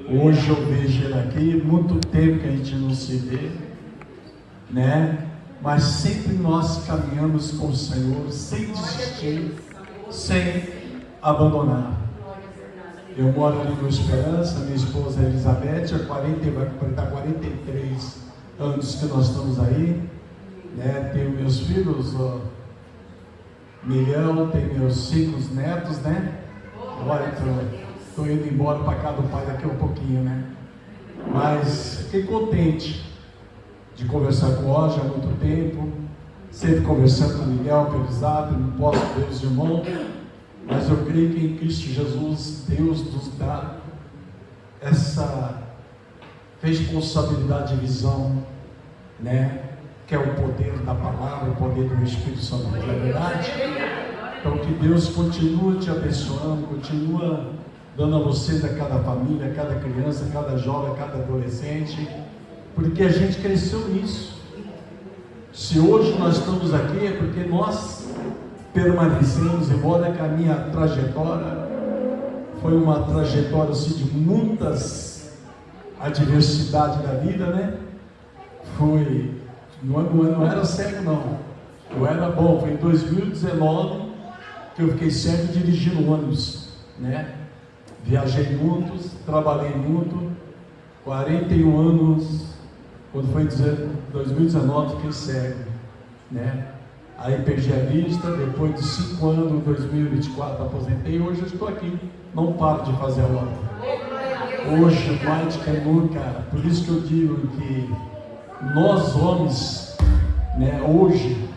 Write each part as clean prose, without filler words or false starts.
Hoje eu vejo ele aqui, muito tempo que a gente não se vê, né? Mas sempre nós caminhamos com o Senhor, sem desistir, sem abandonar. Eu moro ali no Esperança, minha esposa Elizabeth, vai completar 43 anos que nós estamos aí, né? Tenho meus filhos, Miguel, tem meus 5 netos, né? Agora estou indo embora para casa do pai daqui a um pouquinho, né? Mas fiquei contente de conversar com o Roger há muito tempo, sempre conversando com o Miguel pelo zap, não posso ver os irmãos, mas eu creio que em Cristo Jesus, Deus nos dá essa responsabilidade de visão, né? Que é o poder da palavra, o poder do Espírito Santo, não é verdade? Então que Deus continue te abençoando, continua dando a vocês, a cada família, a cada criança, a cada jovem, a cada adolescente, porque a gente cresceu nisso. Se hoje nós estamos aqui é porque nós permanecemos, embora que a minha trajetória foi uma trajetória assim, de muitas adversidades da vida, né? Não era cego não, eu era bom. Foi em 2019 que eu fiquei cego dirigindo ônibus, né? Viajei muito, trabalhei muito, 41 anos, quando foi 2019 fiquei cego, né? Aí perdi a vista, depois de 5 anos, em 2024 aposentei, hoje eu estou aqui, não paro de fazer a obra. Hoje, mais do que nunca, por isso que eu digo que nós homens, né, hoje,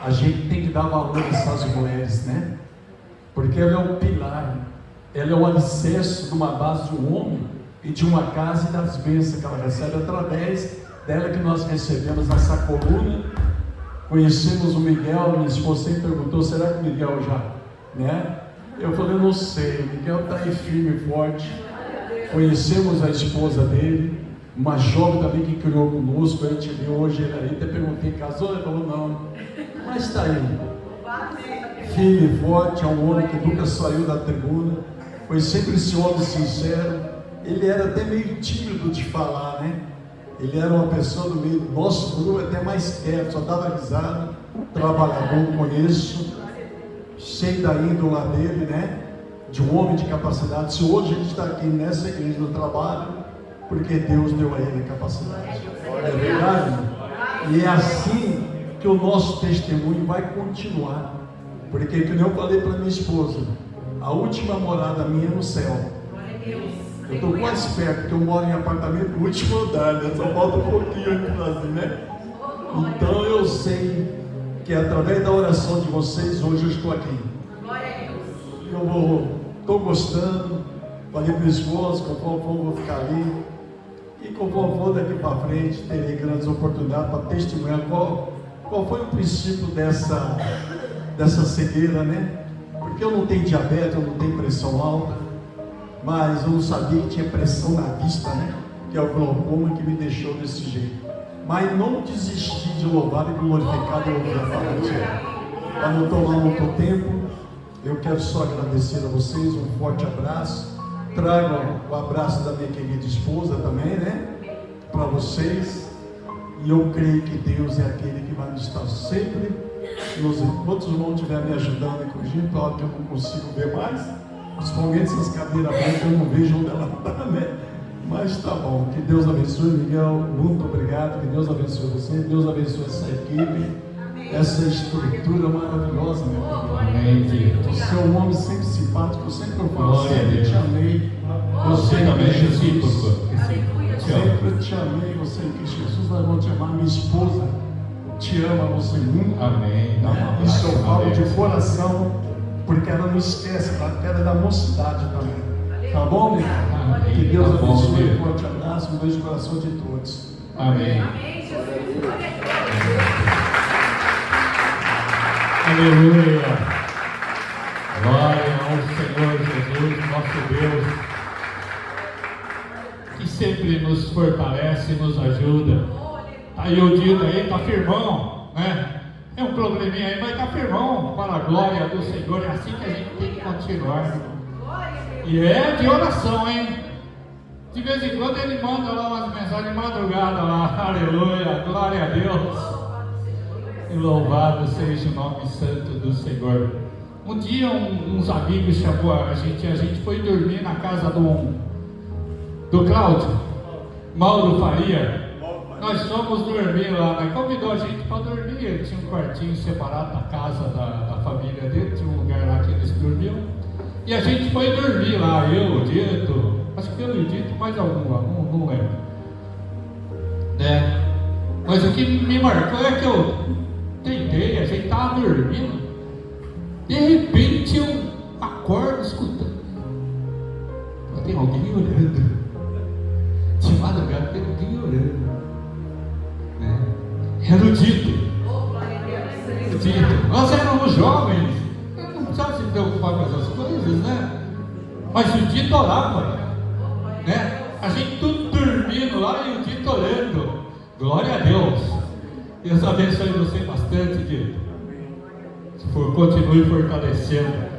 a gente tem que dar valor a essas mulheres, né? Porque ela é um pilar, ela é o alicerce de uma base de um homem e de uma casa e das bênçãos que ela recebe através dela, que nós recebemos essa coluna. Conhecemos o Miguel, minha esposa sempre perguntou, será que o Miguel já, né? Eu falei, não sei, o Miguel está aí firme e forte. Conhecemos a esposa dele, uma jovem também que criou conosco, a gente viu hoje ele aí, até perguntei, casou? Ele falou, não, mas está aí, firme e forte, é um homem que nunca saiu da tribuna, foi sempre esse homem sincero. Ele era até meio tímido de falar, né? Ele era uma pessoa do meio do nosso grupo, até mais quieto, só dava risada, trabalhador, conheço, cheio da índola dele, né? De um homem de capacidade. Se hoje a gente está aqui nessa igreja do trabalho, porque Deus deu a ele a capacidade. É verdade? E é assim que o nosso testemunho vai continuar. Porque, como eu falei para minha esposa, a última morada minha é no céu. Eu estou quase perto, porque eu moro em apartamento no último andar, né? Só falta um pouquinho aqui para assim, né? Então eu sei que através da oração de vocês, hoje eu estou aqui. Eu estou gostando, falei para minha esposa, conforme for, vou ficar ali. E conforme for daqui para frente, terei grandes oportunidades para testemunhar qual foi o princípio dessa cegueira, né? Porque eu não tenho diabetes, eu não tenho pressão alta, mas eu não sabia que tinha pressão na vista, né? Que é o glaucoma que me deixou desse jeito. Mas não desisti de louvar e glorificar e ouvir a palavra de Deus. Para não tomar muito tempo, eu quero só agradecer a vocês, um forte abraço. Trago o abraço da minha querida esposa também, né? Para vocês. E eu creio que Deus é aquele que vai nos estar sempre. Quantos irmãos estiverem me ajudando, inclusive, claro que eu não consigo ver mais. Principalmente essas cadeiras brancas, eu não vejo onde ela está, né? Mas tá bom. Que Deus abençoe, Miguel. Muito obrigado. Que Deus abençoe você. Deus abençoe essa equipe. Essa estrutura maravilhosa, meu amigo. Amém. Você é um homem sempre simpático. Eu sempre falo, sempre te amei. Você também é recíproco. Sempre te amei. Você em Cristo Jesus, nós vamos te amar. Minha esposa te ama, você muito. Amém. Isso eu falo de coração, porque ela não esquece, ela é da mocidade também. Tá bom, meu? Amém. Que Deus Tá bom, abençoe. meu. Um forte abraço, um beijo no coração de todos. Amém. Aleluia. Glória ao Senhor Jesus, nosso Deus, que sempre nos fortalece e nos ajuda. Tá aí o Dito aí, tá firmão, né? É um probleminha aí, mas tá firmão, para a glória do Senhor. É assim que a gente tem que continuar. E é de oração, hein? De vez em quando ele manda lá umas mensagens de madrugada lá, aleluia, glória a Deus. E louvado seja o nome santo do Senhor. Um dia uns amigos chamou a gente foi dormir na casa do Cláudio, Mauro Faria. Nós fomos dormir lá, né? Convidou a gente para dormir. Ele tinha um quartinho separado da casa da família dele, tinha um lugar lá que eles dormiam. E a gente foi dormir lá, eu, o Dito, acho que eu e o Dito, mais algum, não lembro. Né? Mas o que me marcou é que eu tentei, a gente estava dormindo, de repente eu acordo escutando. Tem alguém orando. De madrugada tem alguém orando. Né? Era o Dito. Nós éramos jovens, não precisava se preocupar com essas coisas, né? Mas o Dito orava, né? A gente tudo dormindo lá e o Dito orando. Glória a Deus. Deus abençoe você bastante, Dito. Continue fortalecendo.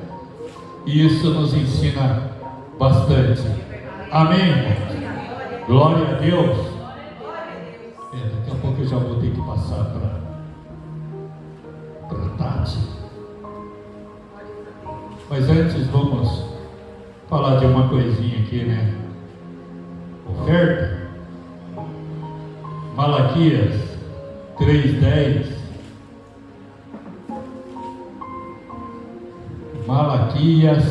E isso nos ensina bastante. Amém. Glória a Deus. Daqui a pouco eu já vou ter que passar para Tati. Mas antes vamos falar de uma coisinha aqui, né? Oferta. Malaquias 3:10. Malaquias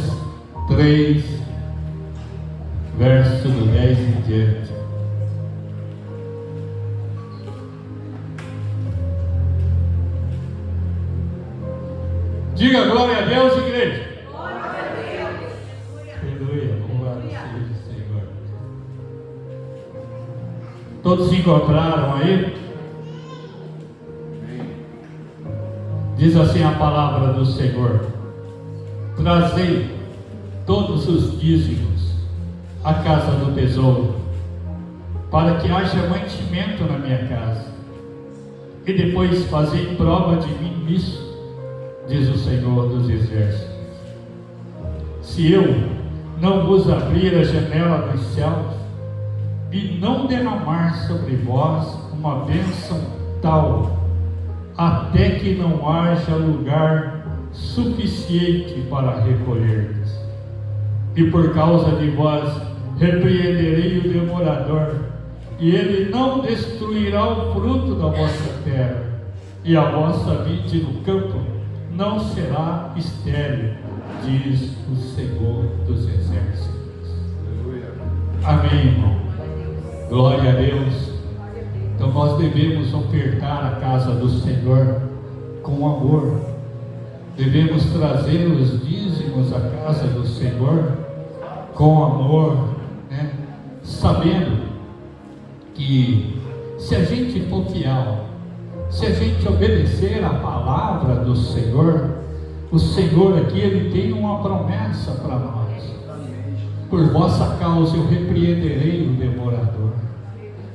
3, verso do 10 em diante. Diga glória a Deus, igreja. Glória a Deus. Aleluia, louvado seja o Senhor. Todos se encontraram aí? Diz assim a palavra do Senhor: trazei todos os dízimos à casa do tesouro, para que haja mantimento na minha casa, e depois fazei prova de mim nisso, diz o Senhor dos Exércitos. Se eu não vos abrir a janela dos céus e não derramar sobre vós uma bênção tal, até que não haja lugar suficiente para recolher-vos, e por causa de vós repreenderei o devorador, e ele não destruirá o fruto da vossa terra, e a vossa vide no campo não será estéril, diz o Senhor dos Exércitos. Amém, irmão. Glória a Deus. Então nós devemos ofertar a casa do Senhor com amor. Devemos trazer os dízimos à casa do Senhor com amor, né? Sabendo que se a gente for fiel, se a gente obedecer a palavra do Senhor, o Senhor aqui, Ele tem uma promessa para nós. Por vossa causa eu repreenderei o devorador.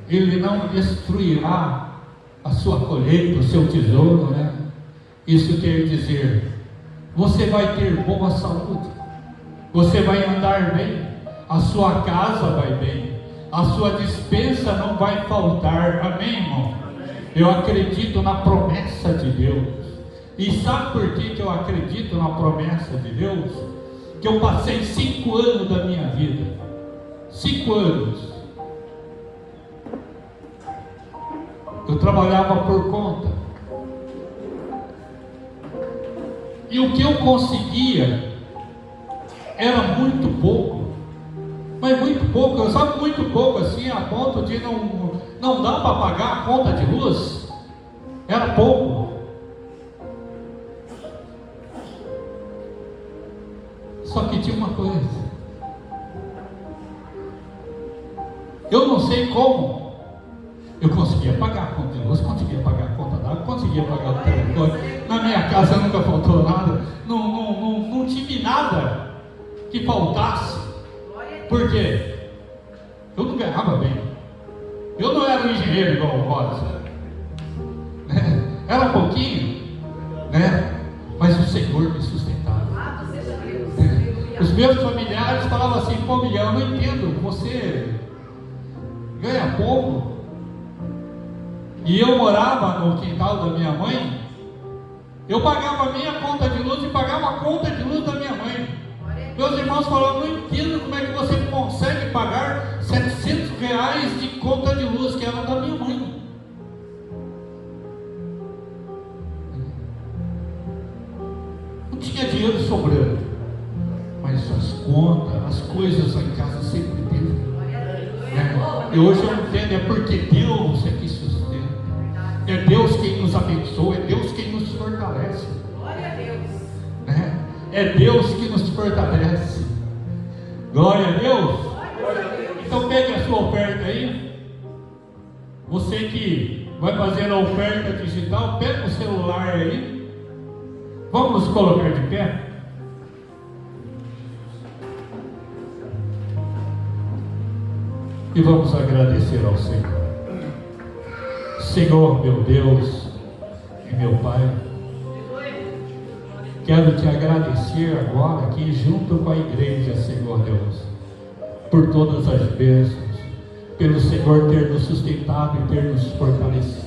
Ele não destruirá a sua colheita, o seu tesouro, né? Isso quer dizer, você vai ter boa saúde, você vai andar bem, a sua casa vai bem, a sua despensa não vai faltar. Amém, irmão? Eu acredito na promessa de Deus. E sabe por que eu acredito na promessa de Deus? Que eu passei 5 anos da minha vida, 5 anos, eu trabalhava por conta, e o que eu conseguia era muito pouco, mas muito pouco, sabe, muito pouco assim, a ponto de não dá para pagar a conta de luz, era pouco. Só que tinha uma coisa, eu não sei como, eu conseguia pagar a conta de luz, conseguia pagar a conta d'água, conseguia pagar o telefone, na minha casa nunca faltou nada, não tive nada que faltasse, porque eu não ganhava bem, eu não era um engenheiro igual o Rosa, né? Era um pouquinho, né? Mas o Senhor me sustentava. Os meus familiares falavam assim: pô, Miguel, eu não entendo, você ganha pouco. E eu morava no quintal da minha mãe, eu pagava a minha conta de luz e pagava a conta de luz da minha mãe. Meus irmãos falaram, não entendo como é que você consegue pagar R$700 de conta de luz, que era da minha mãe. Não tinha dinheiro sobrando, mas as contas, as coisas lá em casa sempre teve. E hoje eu entendo, é porque Deus é que sustenta, é Deus quem nos abençoa, é Deus quem nos fortalece. Glória a Deus. É Deus que nos fortalece. Glória a Deus. Então pegue a sua oferta aí. Você que vai fazer a oferta digital, pega o celular aí. Vamos nos colocar de pé. E vamos agradecer ao Senhor. Senhor, meu Deus e meu Pai, quero te agradecer agora aqui junto com a igreja, Senhor Deus, por todas as bênçãos, pelo Senhor ter nos sustentado e ter nos fortalecido.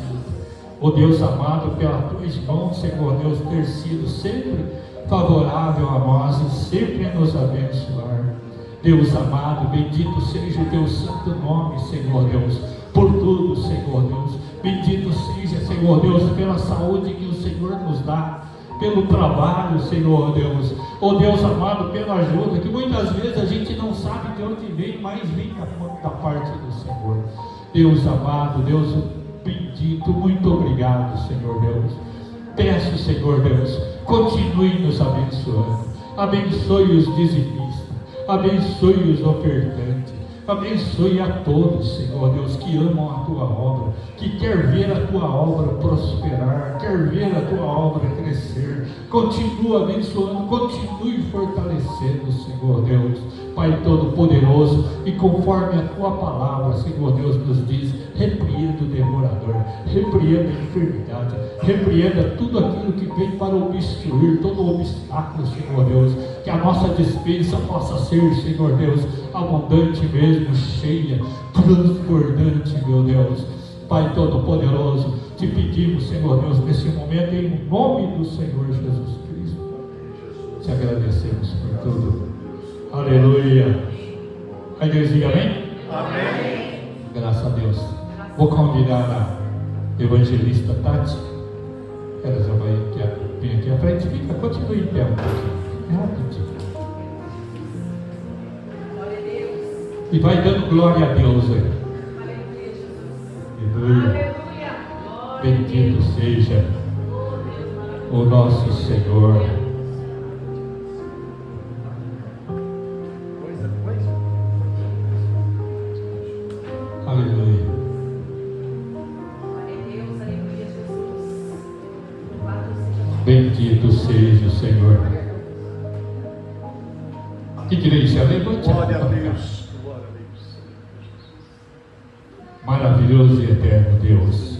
Ó Deus amado, pela tuas mãos, Senhor Deus, ter sido sempre favorável a nós e sempre a nos abençoar. Deus amado, bendito seja o teu santo nome, Senhor Deus, por tudo, Senhor Deus. Bendito seja, Senhor Deus, pela saúde que o Senhor nos dá, pelo trabalho, Senhor Deus. Oh Deus amado, pela ajuda, que muitas vezes a gente não sabe de onde vem, mas vem da parte do Senhor. Deus amado, Deus bendito, muito obrigado, Senhor Deus. Peço, Senhor Deus, continue nos abençoando. Abençoe os dizimistas, abençoe os ofertantes, abençoe a todos, Senhor Deus, que amam a tua obra, que quer ver a tua obra prosperar, quer ver a tua obra crescer. Continua abençoando, continue fortalecendo, Senhor Deus, Pai Todo-Poderoso, e conforme a tua palavra, Senhor Deus, nos diz, repreenda o devorador, repreenda a enfermidade, repreenda tudo aquilo que vem para obstruir, todo o obstáculo, Senhor Deus, que a nossa despensa possa ser, Senhor Deus, abundante mesmo, cheia, transbordante, meu Deus. Pai Todo-Poderoso, te pedimos, Senhor Deus, nesse momento, em nome do Senhor Jesus Cristo, te agradecemos por tudo. Aleluia. A igreja diga amém? Amém. Graças a Deus. Vou convidar a evangelista Tati. Ela já vai vir aqui à frente. Continue em pé um pouquinho. É rapidinho. Glória a Deus. E vai dando glória a Deus aí. Aleluia, Jesus. Aleluia. Aleluia. Bendito seja Oh, Deus maravilhoso. o nosso Senhor. Aleluia. Glória a Deus, aleluia, Jesus. Louvado seja Bendito seja o Senhor. Igreja, levante a Glória a mão. Deus. Glória a Deus. Maravilhoso e eterno Deus,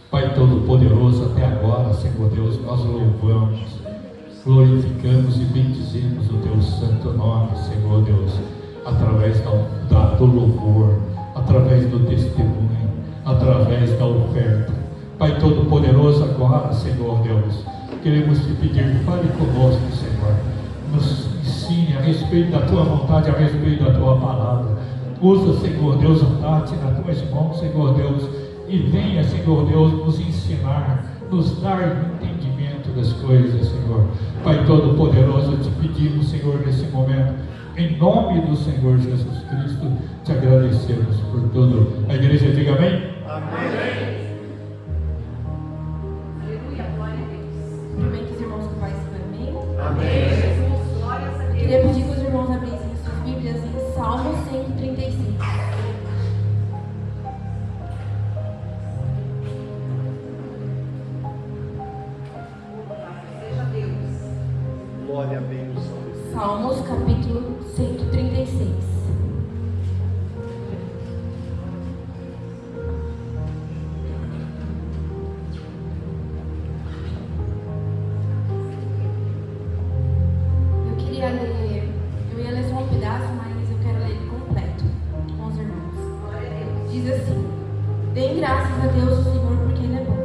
Pai Todo-Poderoso, até agora, Senhor Deus, nós louvamos, glorificamos e bendizemos o teu santo nome, Senhor Deus, através do louvor, através do testemunho, através da oferta. Pai Todo-Poderoso, agora, Senhor Deus, queremos te pedir, fale conosco, Senhor, nos ensine a respeito da tua vontade, a respeito da tua palavra. Usa, Senhor Deus, a Tati nas tuas mãos, Senhor Deus, e venha, Senhor Deus, nos ensinar, nos dar entendimento das coisas, Senhor. Pai Todo-Poderoso, te pedimos, Senhor, nesse momento, em nome do Senhor Jesus Cristo, te agradecemos por tudo. A igreja diga amém? Amém. aleluia, glória a Deus. Amém, que os irmãos que fazem para mim. Amém, Jesus. Glória a Queria Deus. pedir que os irmãos abrissem suas Bíblias em Salmo 135. Seja Deus. Glória a Deus. Salmos capítulo 136. Eu ia ler só um pedaço, mas eu quero ler ele completo. Diz assim: deem graças a Deus, o Senhor, porque Ele é bom.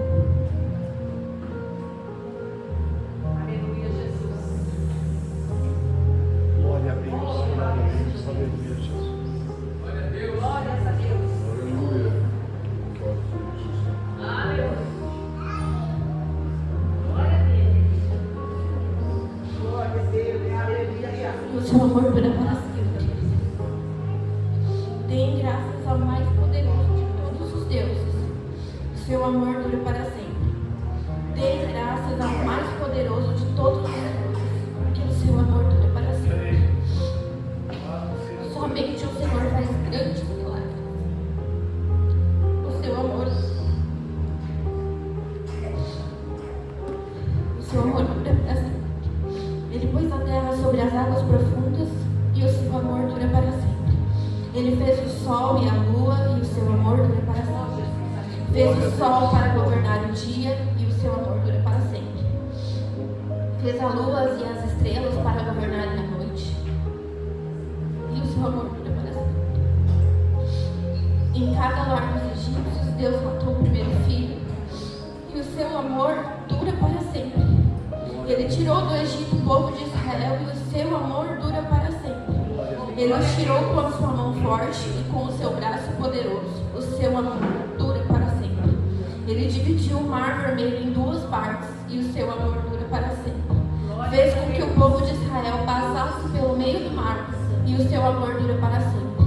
Aleluia, Jesus. Glória a Deus, glória a Deus, aleluia, Jesus. Glórias a Deus. Aleluia. Glória a Deus. Glória a Deus. Aleluia. E o seu amor dura para sempre. Deem graças ao mais poderoso de todos os deuses. O seu amor dura para sempre. Deem graças ao mais poderoso de todos os deuses, porque o seu amor dura para sempre. Somente o Senhor faz grandes milagres. O seu amor dura para sempre. Ele pôs a terra sobre as águas profundas e o seu amor dura para sempre. Ele fez o sol e a lua e o seu amor dura para sempre. Fez o sol para governar o dia e o seu amor dura para sempre. Fez a lua e as estrelas para governarem a noite e o seu amor dura para sempre. Em cada lar dos egípcios, Deus matou o primeiro filho e o seu amor dura para sempre. Ele tirou do Egito o povo de Israel e o seu amor dura para sempre. Ele os tirou com a sua mão forte e com o seu braço poderoso. O seu amor dura para sempre. Ele dividiu o mar vermelho em duas partes e o seu amor dura para sempre. Fez com que o povo de Israel passasse pelo meio do mar e o seu amor dura para sempre.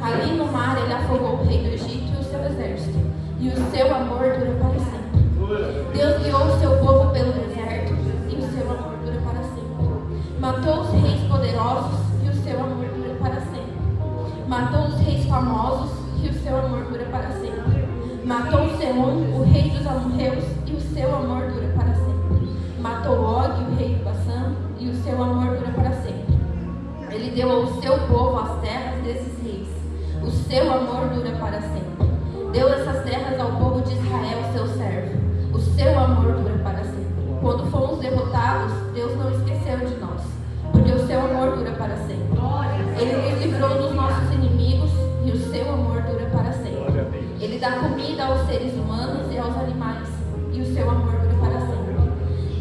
Ali no mar ele afogou o rei do Egito e o seu exército e o seu amor dura para sempre. Deus guiou o seu povo pelo deserto e o seu amor dura para sempre. Matou os reis poderosos e o seu amor dura para sempre. Matou os reis famosos e o seu amor dura para sempre. Matou Sehon, o rei dos amorreus, e o seu amor dura para sempre. Matou Og, o rei do Baçã, e o seu amor dura para sempre. Ele deu ao seu povo as terras desses reis. O seu amor dura para sempre. Deu essas terras ao povo de Israel, seu servo. O seu amor dura para sempre. Quando fomos derrotados, Deus não esqueceu de nós, porque o seu amor dura para sempre. Ele nos livrou dos nossos inimigos e o seu amor dura para sempre. Ele dá comida aos seres humanos e aos animais e o seu amor dura para sempre.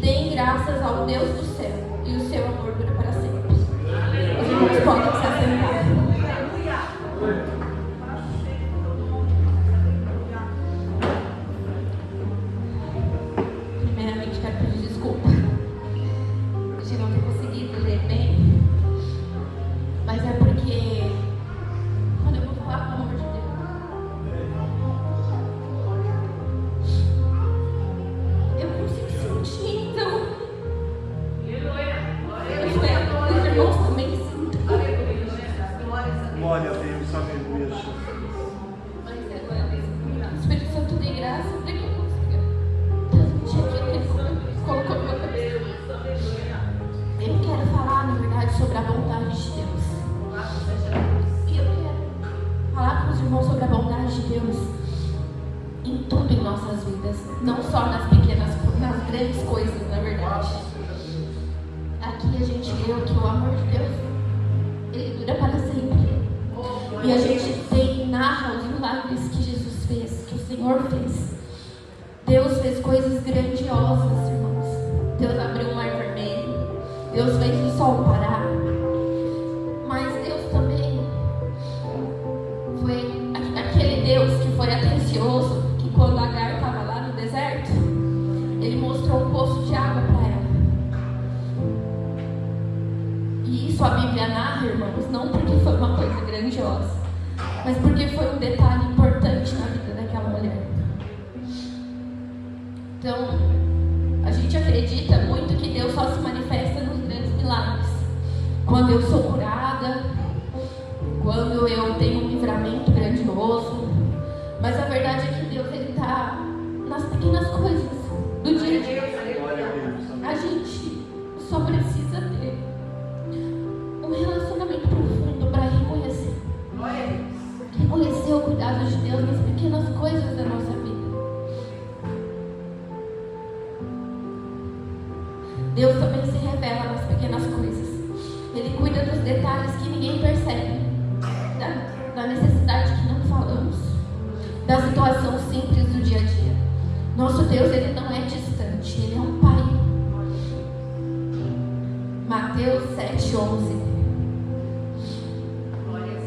Deem graças ao Deus do céu e o seu amor dura para sempre. Os irmãos podem se assentar. Primeiramente quero pedir desculpa de não ter conseguido ler bem, mas é porque quando eu vou falar com o amor de Deus, eu consigo sentir, então os irmãos também sentem. Glória a Deus, aleluia, Jesus. Mas agora, Espírito Santo, dê graça para que eu consiga transmitir aquilo que Ele colocou na minha cabeça. Eu quero falar, na verdade, sobre a bondade de Deus. E eu quero falar com os irmãos sobre a bondade de Deus em tudo em nossas vidas, não só nas pequenas, nas grandes coisas, na verdade. Aqui a gente leu que o amor de Deus, ele dura para sempre. E a gente narra os milagres que Jesus fez, que o Senhor fez. Deus fez coisas grandiosas, irmãos. Deus abriu o mar vermelho. Deus fez o sol parar. Mas Deus também foi aquele Deus que foi atencioso, que quando Agar estava lá no deserto, Ele mostrou um poço de água para ela. E isso a Bíblia narra, irmãos, não porque foi uma coisa grandiosa, mas porque foi um detalhe importante na vida daquela mulher. Então, a gente acredita muito que Deus só se manifesta nos grandes milagres. Quando eu sou curada, quando eu tenho um livramento grandioso. Mas a verdade é que Deus, Ele está nas pequenas coisas do dia a dia. A gente só precisa ter um relacionamento profundo para reconhecer. Reconhecer o cuidado de Deus nas pequenas coisas da nossa vida. Deus também se revela nas pequenas coisas. Ele cuida dos detalhes que ninguém percebe, da necessidade que não falamos, da situação simples do dia a dia. Nosso Deus, Ele não é distante, Ele é um Pai. Mateus 7:11.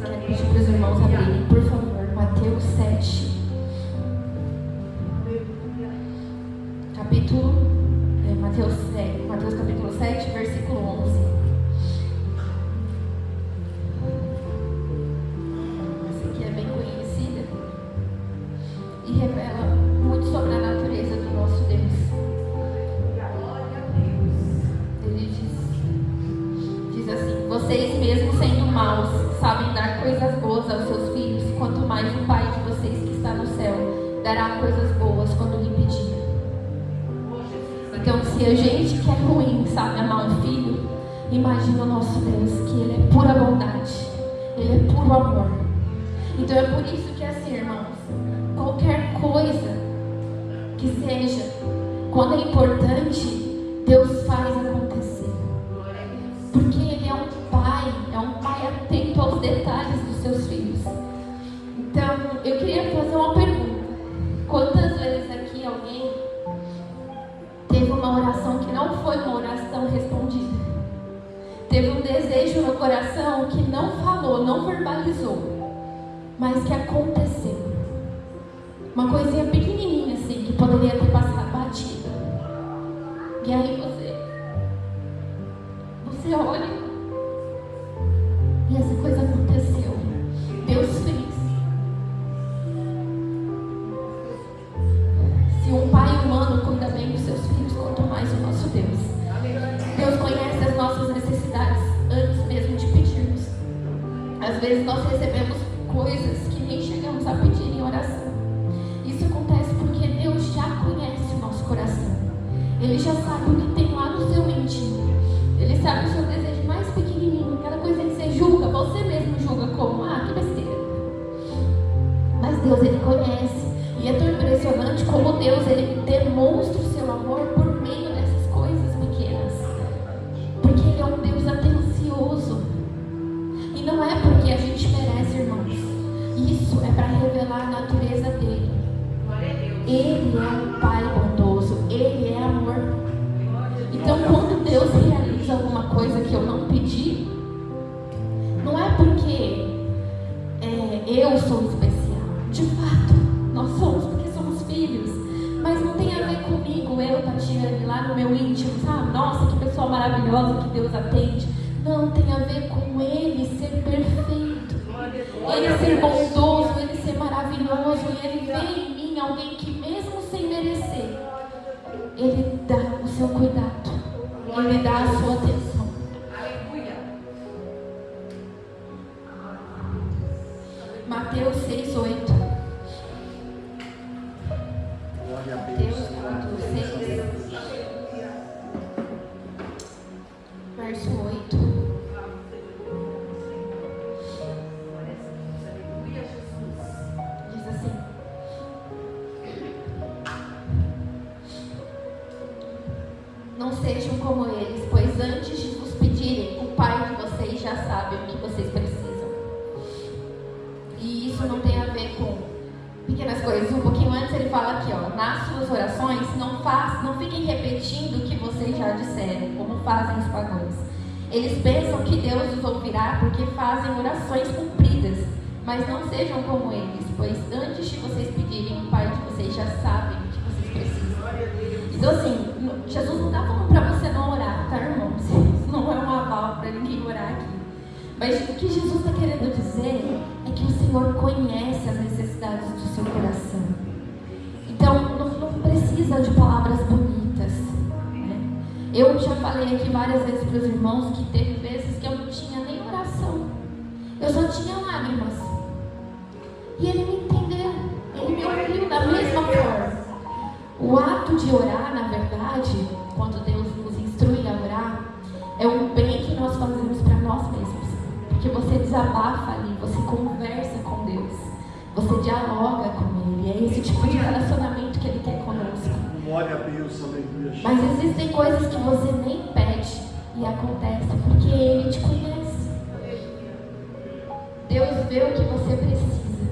Quero pedir para os irmãos abrirem, por favor. Mateus 7. Mateus capítulo 7, versículo 11. Essa aqui é bem conhecida e revela muito sobre a natureza do nosso Deus. Ele diz assim: vocês mesmos sendo maus, sabem dar coisas boas aos seus filhos, quanto mais o Pai de vocês que está no céu dará coisas boas quando lhe pedir. Então, se a gente que é ruim sabe amar um filho, imagina o nosso Deus, que Ele é pura bondade, Ele é puro amor. Então é por isso que, assim, irmãos, qualquer coisa que seja, quando é importante, Deus faz acontecer. Porque Ele é um pai atento aos detalhes dos seus filhos. Então, eu queria fazer uma pergunta. Quantas vezes aqui alguém teve uma oração que não foi uma oração respondida? Teve um desejo no coração que não falou, não verbalizou, mas que aconteceu. Uma coisinha pequenininha assim, que poderia ter passado batida. E aí você olha e essa coisa aconteceu. Deus fez. Se um pai humano cuida bem dos seus filhos, quanto mais o nosso Deus. Deus conhece as nossas necessidades antes mesmo de pedirmos. Às vezes nós recebemos coisas que nem chegamos a pedir em oração. Isso acontece porque Deus já conhece o nosso coração. Ele já sabe o que tem lá no seu íntimo. Ele sabe o seu desejo mais pequenininho, aquela coisa que você julga, você mesmo julga como, que besteira. Mas Deus, Ele conhece. E é tão impressionante como Deus, Ele demonstra o seu amor por meio dessas coisas pequenas. Porque Ele é um Deus atencioso. E não é porque a gente merece, irmãos. Isso é para revelar a natureza dEle. Ele é um Pai bondoso. Ele é amor. Então, quando Deus realiza alguma coisa que eu não pedi, não é porque eu sou especial. De fato, nós somos porque somos filhos. Mas não tem a ver comigo, eu, Tatiane, lá no meu íntimo, sabe? Nossa, que pessoa maravilhosa que Deus atende. Não, tem a ver com Ele ser perfeito. Ele ser bondoso, Ele ser maravilhoso. E Ele vê em mim alguém que mesmo sem merecer, Ele dá o seu cuidado. Ele dá a sua atenção. Mateus 6:8. Mateus capítulo 6, verso 8. Diz assim: não sejam como eles, pois antes de vos pedirem, o Pai de vocês já sabe o que vocês precisam. E isso não tem a ver com pequenas coisas. Um pouquinho antes ele fala aqui, nas suas orações, não fiquem repetindo o que vocês já disseram, como fazem os pagãos. Eles pensam que Deus os ouvirá porque fazem orações compridas, mas não sejam como eles, pois antes de vocês pedirem, o Pai de vocês já sabe o que vocês precisam. Então assim, Jesus não está falando para você não orar, tá, irmãos? Isso não é um aval para ninguém orar aqui. Mas o que Jesus está querendo dizer é que o Senhor conhece as necessidades do seu coração. Então, não precisa de palavras bonitas, né? Eu já falei aqui várias vezes para os irmãos que teve vezes que eu não tinha nem oração. Eu só tinha lágrimas. E Ele me entendeu. Ele me ouviu da mesma forma. O ato de orar, na verdade, quando Deus nos instrui a orar, é um bem que nós fazemos para nós mesmos. Porque você desabafa ali, você conversa com Deus, você dialoga com Ele. É esse tipo de relacionamento que Ele quer conosco. Glória a Deus, aleluia. Mas existem coisas que você nem pede e acontecem porque Ele te conhece. Deus vê o que você precisa,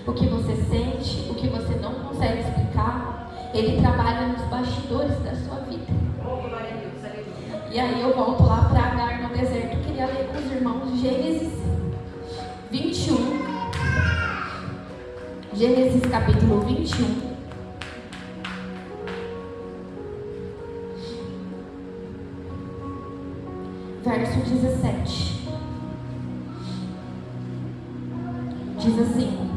o que você sente, Ele trabalha nos bastidores da sua vida. Oh, glória a Deus, aleluia. E aí eu volto lá para Agar no deserto. Eu queria ler com os irmãos Gênesis 21. Gênesis capítulo 21. Verso 17. Diz assim: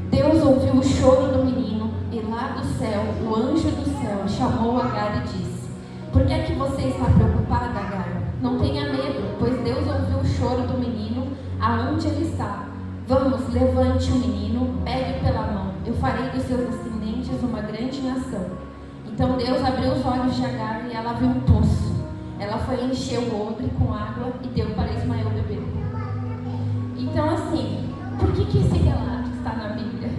Deus ouviu o choro do menino, e lá do céu, o anjo do céu chamou Agar e disse: Por que é que você está preocupada, Agar? Não tenha medo, pois Deus ouviu o choro do menino aonde ele está. Vamos, levante o menino, pegue pela mão. Eu farei dos seus descendentes uma grande nação. Então Deus abriu os olhos de Agar e ela viu um poço. Ela foi encher o odre com água e deu para Ismael beber. Então assim, por que esse relato está na Bíblia?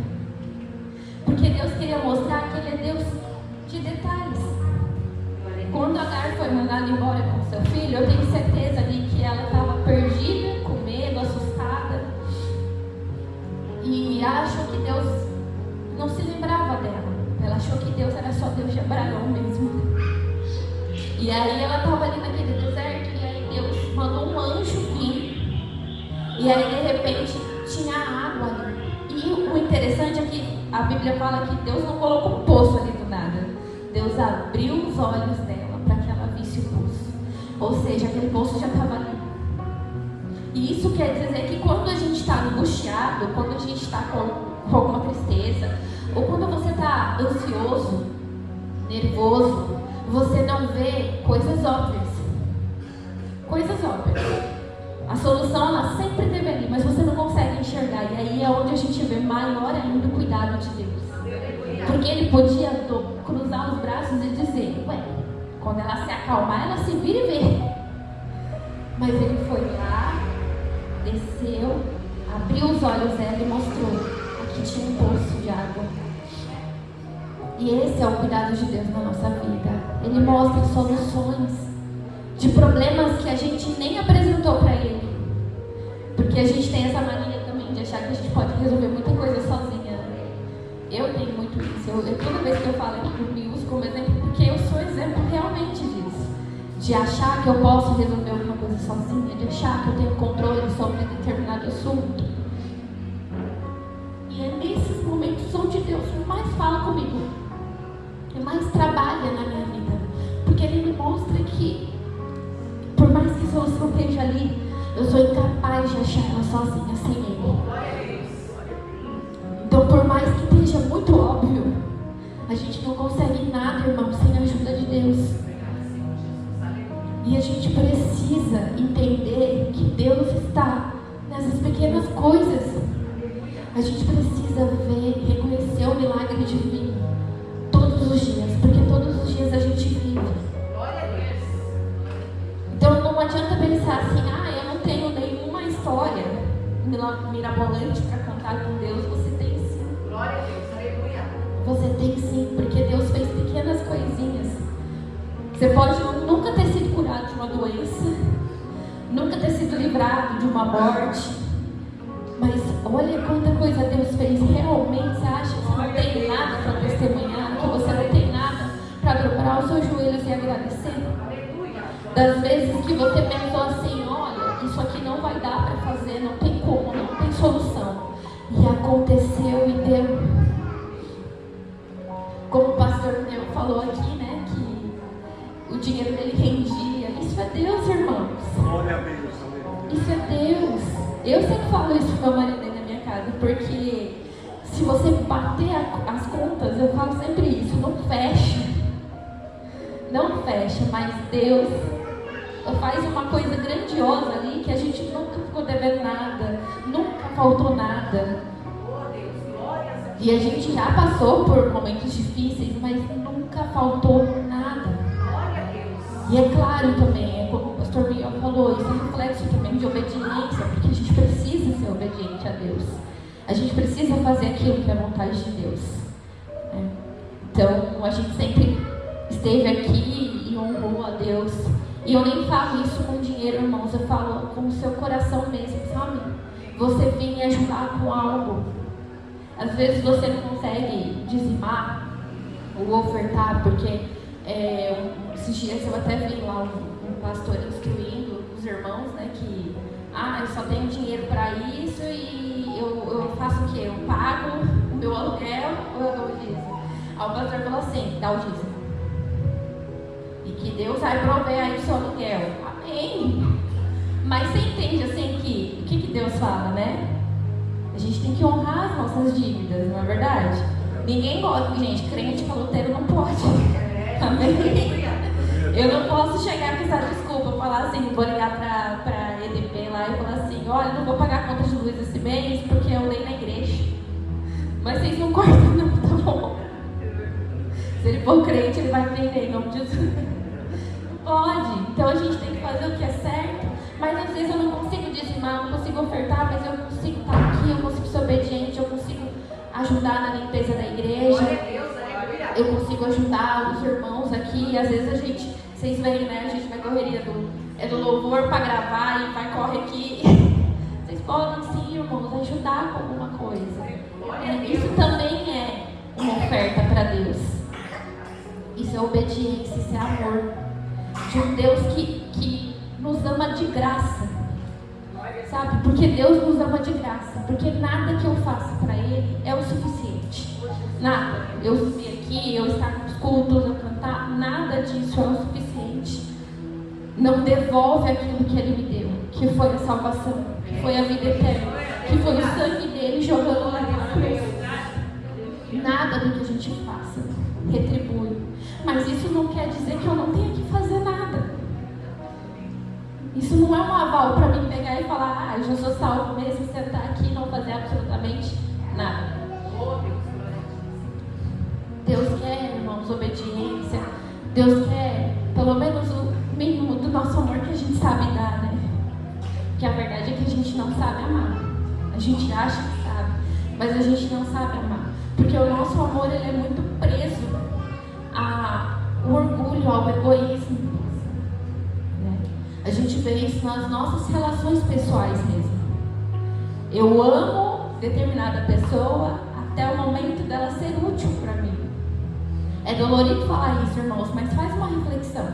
Porque Deus queria mostrar que Ele é Deus de detalhes. Quando Agar foi mandada embora com seu filho, eu tenho certeza de que ela estava perdida, com medo, assustada. E ela achou que Deus não se lembrava dela. Ela achou que Deus era só Deus de Abraão mesmo. E aí ela estava ali naquele deserto, e aí Deus mandou um anjo vir. E aí de repente tinha água ali. E o interessante é que a Bíblia fala que Deus não colocou um poço ali do nada. Deus abriu os olhos dela para que ela visse o poço. Ou seja, aquele poço já estava ali. E isso quer dizer que quando a gente está angustiado, quando a gente está com alguma tristeza, ou quando você está ansioso, nervoso, você não vê coisas óbvias. Coisas óbvias. A solução ela sempre esteve ali, mas você não consegue enxergar. E aí é onde a gente vê maior ainda o cuidado de Deus. Porque Ele podia cruzar os braços e dizer: ué, quando ela se acalmar, ela se vira e vê. Mas Ele foi lá, desceu, abriu os olhos dela e mostrou: aqui tinha um poço de água. E esse é o cuidado de Deus na nossa vida. Ele mostra soluções de problemas que a gente nem apresentou para Ele. Porque a gente tem essa mania também de achar que a gente pode resolver muita coisa sozinha. Eu tenho muito isso. Toda vez que eu falo aqui comigo, eu uso como exemplo, porque eu sou exemplo realmente disso. De achar que eu posso resolver alguma coisa sozinha, de achar que eu tenho controle sobre determinado assunto. E é nesses momentos onde Deus mais fala comigo, e mais trabalha na minha vida. Porque Ele me mostra que, por mais que a solução esteja ali, eu sou incapaz de achar ela sozinha sem Ele. Então, por mais que esteja muito óbvio, a gente não consegue nada, irmão, sem a ajuda de Deus. E a gente precisa entender que Deus está nessas pequenas coisas. A gente precisa ver, reconhecer o milagre divino todos os dias, porque todos os dias a gente vive. Então não adianta pensar assim: eu não tenho nenhuma história mirabolante para contar com Deus. Você tem sim. Glória a Deus, aleluia. Você tem sim, porque Deus fez pequenas coisinhas. Você pode nunca ter sido curado de uma doença, nunca ter sido livrado de uma morte, mas olha quanta coisa Deus fez. Realmente você acha que você não tem nada para testemunhar, que você não tem nada para dobrar os seus joelhos e agradecer? Das vezes que você pensou assim: olha, isso aqui não vai dar para fazer, não tem como, não tem solução. E aconteceu e deu. Como o pastor Neu falou aqui, né, que o dinheiro dele rendia. Isso é Deus, irmãos. Glória a Deus, aleluia. Isso é Deus. Eu sempre falo isso com o meu marido aí na minha casa, porque se você bater as contas, eu falo sempre isso: não fecha. Não fecha, mas Deus faz uma coisa grandiosa ali, que a gente nunca ficou devendo nada, nunca faltou nada. E a gente já passou por momentos difíceis, mas nunca faltou nada. E é claro também, como o pastor Miguel falou, isso é reflexo também de obediência, porque a gente precisa ser obediente a Deus. A gente precisa fazer aquilo que é a vontade de Deus. Então, a gente sempre esteve aqui e honrou a Deus. E eu nem falo isso com dinheiro, irmãos, eu falo com o seu coração mesmo, sabe? Você vir ajudar com algo. Às vezes você não consegue dizimar, o ofertar, porque esses dias eu até vi lá um pastor instruindo os irmãos, né, que eu só tenho dinheiro para isso e eu faço o quê? Eu pago o meu aluguel ou eu dou o dízimo? Aí o pastor falou assim, dá o dízimo. E que Deus vai prover aí o seu aluguel. Amém. Mas você entende assim que o que Deus fala, né? A gente tem que honrar as nossas dívidas, não é verdade? Ninguém gosta, gente, crente caloteiro não pode. Amém? Eu não posso chegar com essa desculpa, falar assim, vou ligar pra EDP lá e falar assim, olha, não vou pagar a conta de luz esse mês porque eu dei na igreja. Mas vocês não cortam não, tá bom? Se ele for crente, ele vai entender em nome de Jesus. Não pode. Então a gente tem que fazer o que é certo, mas às vezes eu não consigo dizimar, não consigo ofertar, mas eu consigo estar aqui, eu consigo ser obediente, eu consigo ajudar na limpeza da igreja. Eu consigo ajudar os irmãos aqui. Às vezes a gente, vocês veem, né? A gente vai correria do louvor para gravar e vai correr aqui. Vocês podem sim, irmãos, ajudar com alguma coisa. Isso também é uma oferta para Deus. Isso é obediência, isso é amor. De um Deus que nos ama de graça. Sabe? Porque Deus nos ama de graça. Porque nada que eu faça para Ele é o suficiente. Nada. Eu subir aqui, eu estar nos cultos, eu cantar, nada disso é o suficiente. Não devolve aquilo que Ele me deu, que foi a salvação, que foi a vida eterna, que foi o sangue dele jogando lá na cruz. Nada do que a gente faça retribui. Mas isso não quer dizer que eu não tenha que fazer nada. Isso não é um aval para mim pegar e falar, eu já sou salvo mesmo, sentar aqui e não fazer absolutamente nada. Deus quer, irmãos, obediência. Deus quer, pelo menos, o mínimo do nosso amor que a gente sabe dar, né? Porque a verdade é que a gente não sabe amar. A gente acha que sabe, mas a gente não sabe amar. Porque o nosso amor, ele é muito preso ao orgulho, ao egoísmo. Né? A gente vê isso nas nossas relações pessoais mesmo. Eu amo determinada pessoa até o momento dela ser útil para mim. É dolorido falar isso, irmãos, mas faz uma reflexão.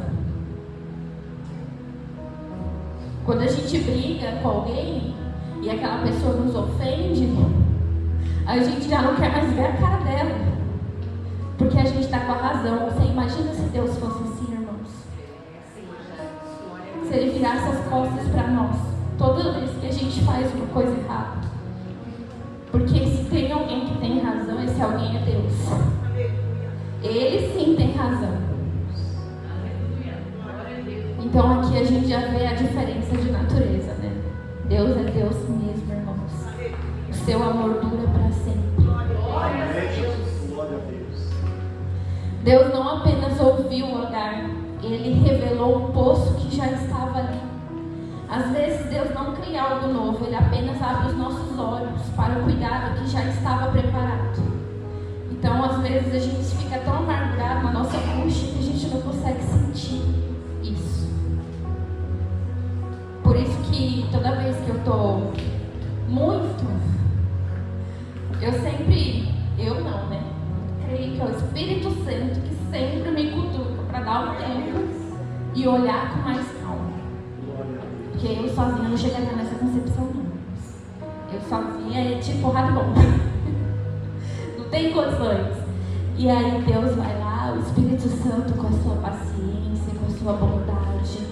Quando a gente briga com alguém e aquela pessoa nos ofende, a gente já não quer mais ver a cara dela, porque a gente está com a razão. Você imagina se Deus fosse assim, irmãos? Se Ele virasse as costas para nós toda vez que a gente faz uma coisa errada. Porque se tem alguém que tem razão, esse alguém é Deus. Ele sim tem razão. Então aqui a gente já vê a diferença de natureza, né? Deus é Deus mesmo, irmãos. O seu amor dura para sempre. Deus não apenas ouviu o Agar, Ele revelou um poço que já estava ali. Às vezes Deus não cria algo novo, Ele apenas abre os nossos olhos para o cuidado que já estava preparado. Então, às vezes, a gente fica tão amargurado na nossa angústia que a gente não consegue sentir isso. Por isso que toda vez que eu estou muito, eu não, né? Creio que é o Espírito Santo que sempre me cutuca para dar um tempo e olhar com mais calma. Porque eu sozinha não chegaria nessa concepção, não. Eu sozinha é tipo rabibom. Tem condições. E aí Deus vai lá, o Espírito Santo com a sua paciência, com a sua bondade,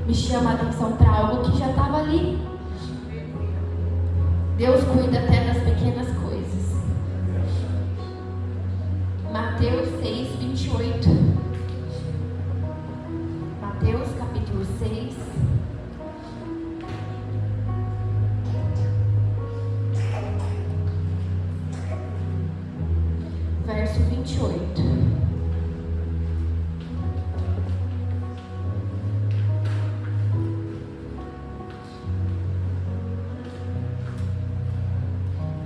me chama a atenção para algo que já estava ali. Deus cuida até das pequenas coisas. Mateus 6, 28. Mateus capítulo 6. Verso 28.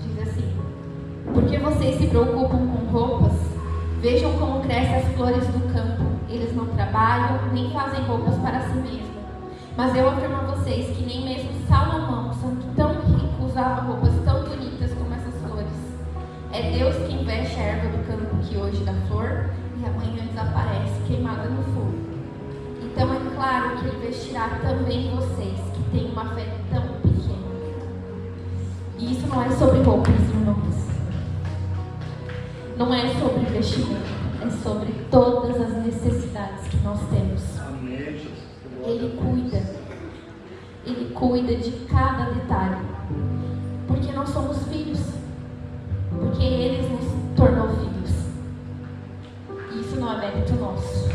Diz assim: porque vocês se preocupam com roupas? Vejam como crescem as flores do campo. Eles não trabalham, nem fazem roupas para si mesmos. Mas eu afirmo a vocês que nem mesmo Salomão, sendo tão rico, usava roupas tão bonitas como essas flores. É Deus quem veste veste a erva do campo que hoje dá flor e amanhã desaparece, queimada no fogo. Então é claro que Ele vestirá também vocês, que têm uma fé tão pequena. E isso não é sobre roupas, irmãos. Não é sobre vestimento, é sobre todas as necessidades que nós temos. Ele cuida de cada detalhe, porque nós somos filhos, porque Ele nos tornou filhos. E isso não é mérito nosso.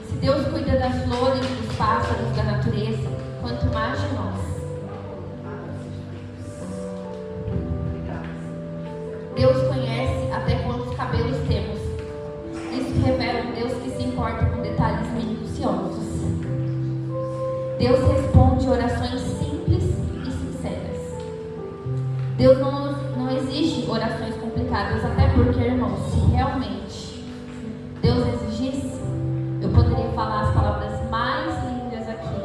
Se Deus cuida das flores, dos pássaros, da natureza, quanto mais de nós. Deus conhece até quantos cabelos temos. Isso revela um Deus que se importa com detalhes minuciosos. Deus responde orações simples e sinceras. Deus não exige orações complicadas, até porque, irmãos, se realmente Deus exigisse, eu poderia falar as palavras mais lindas aqui,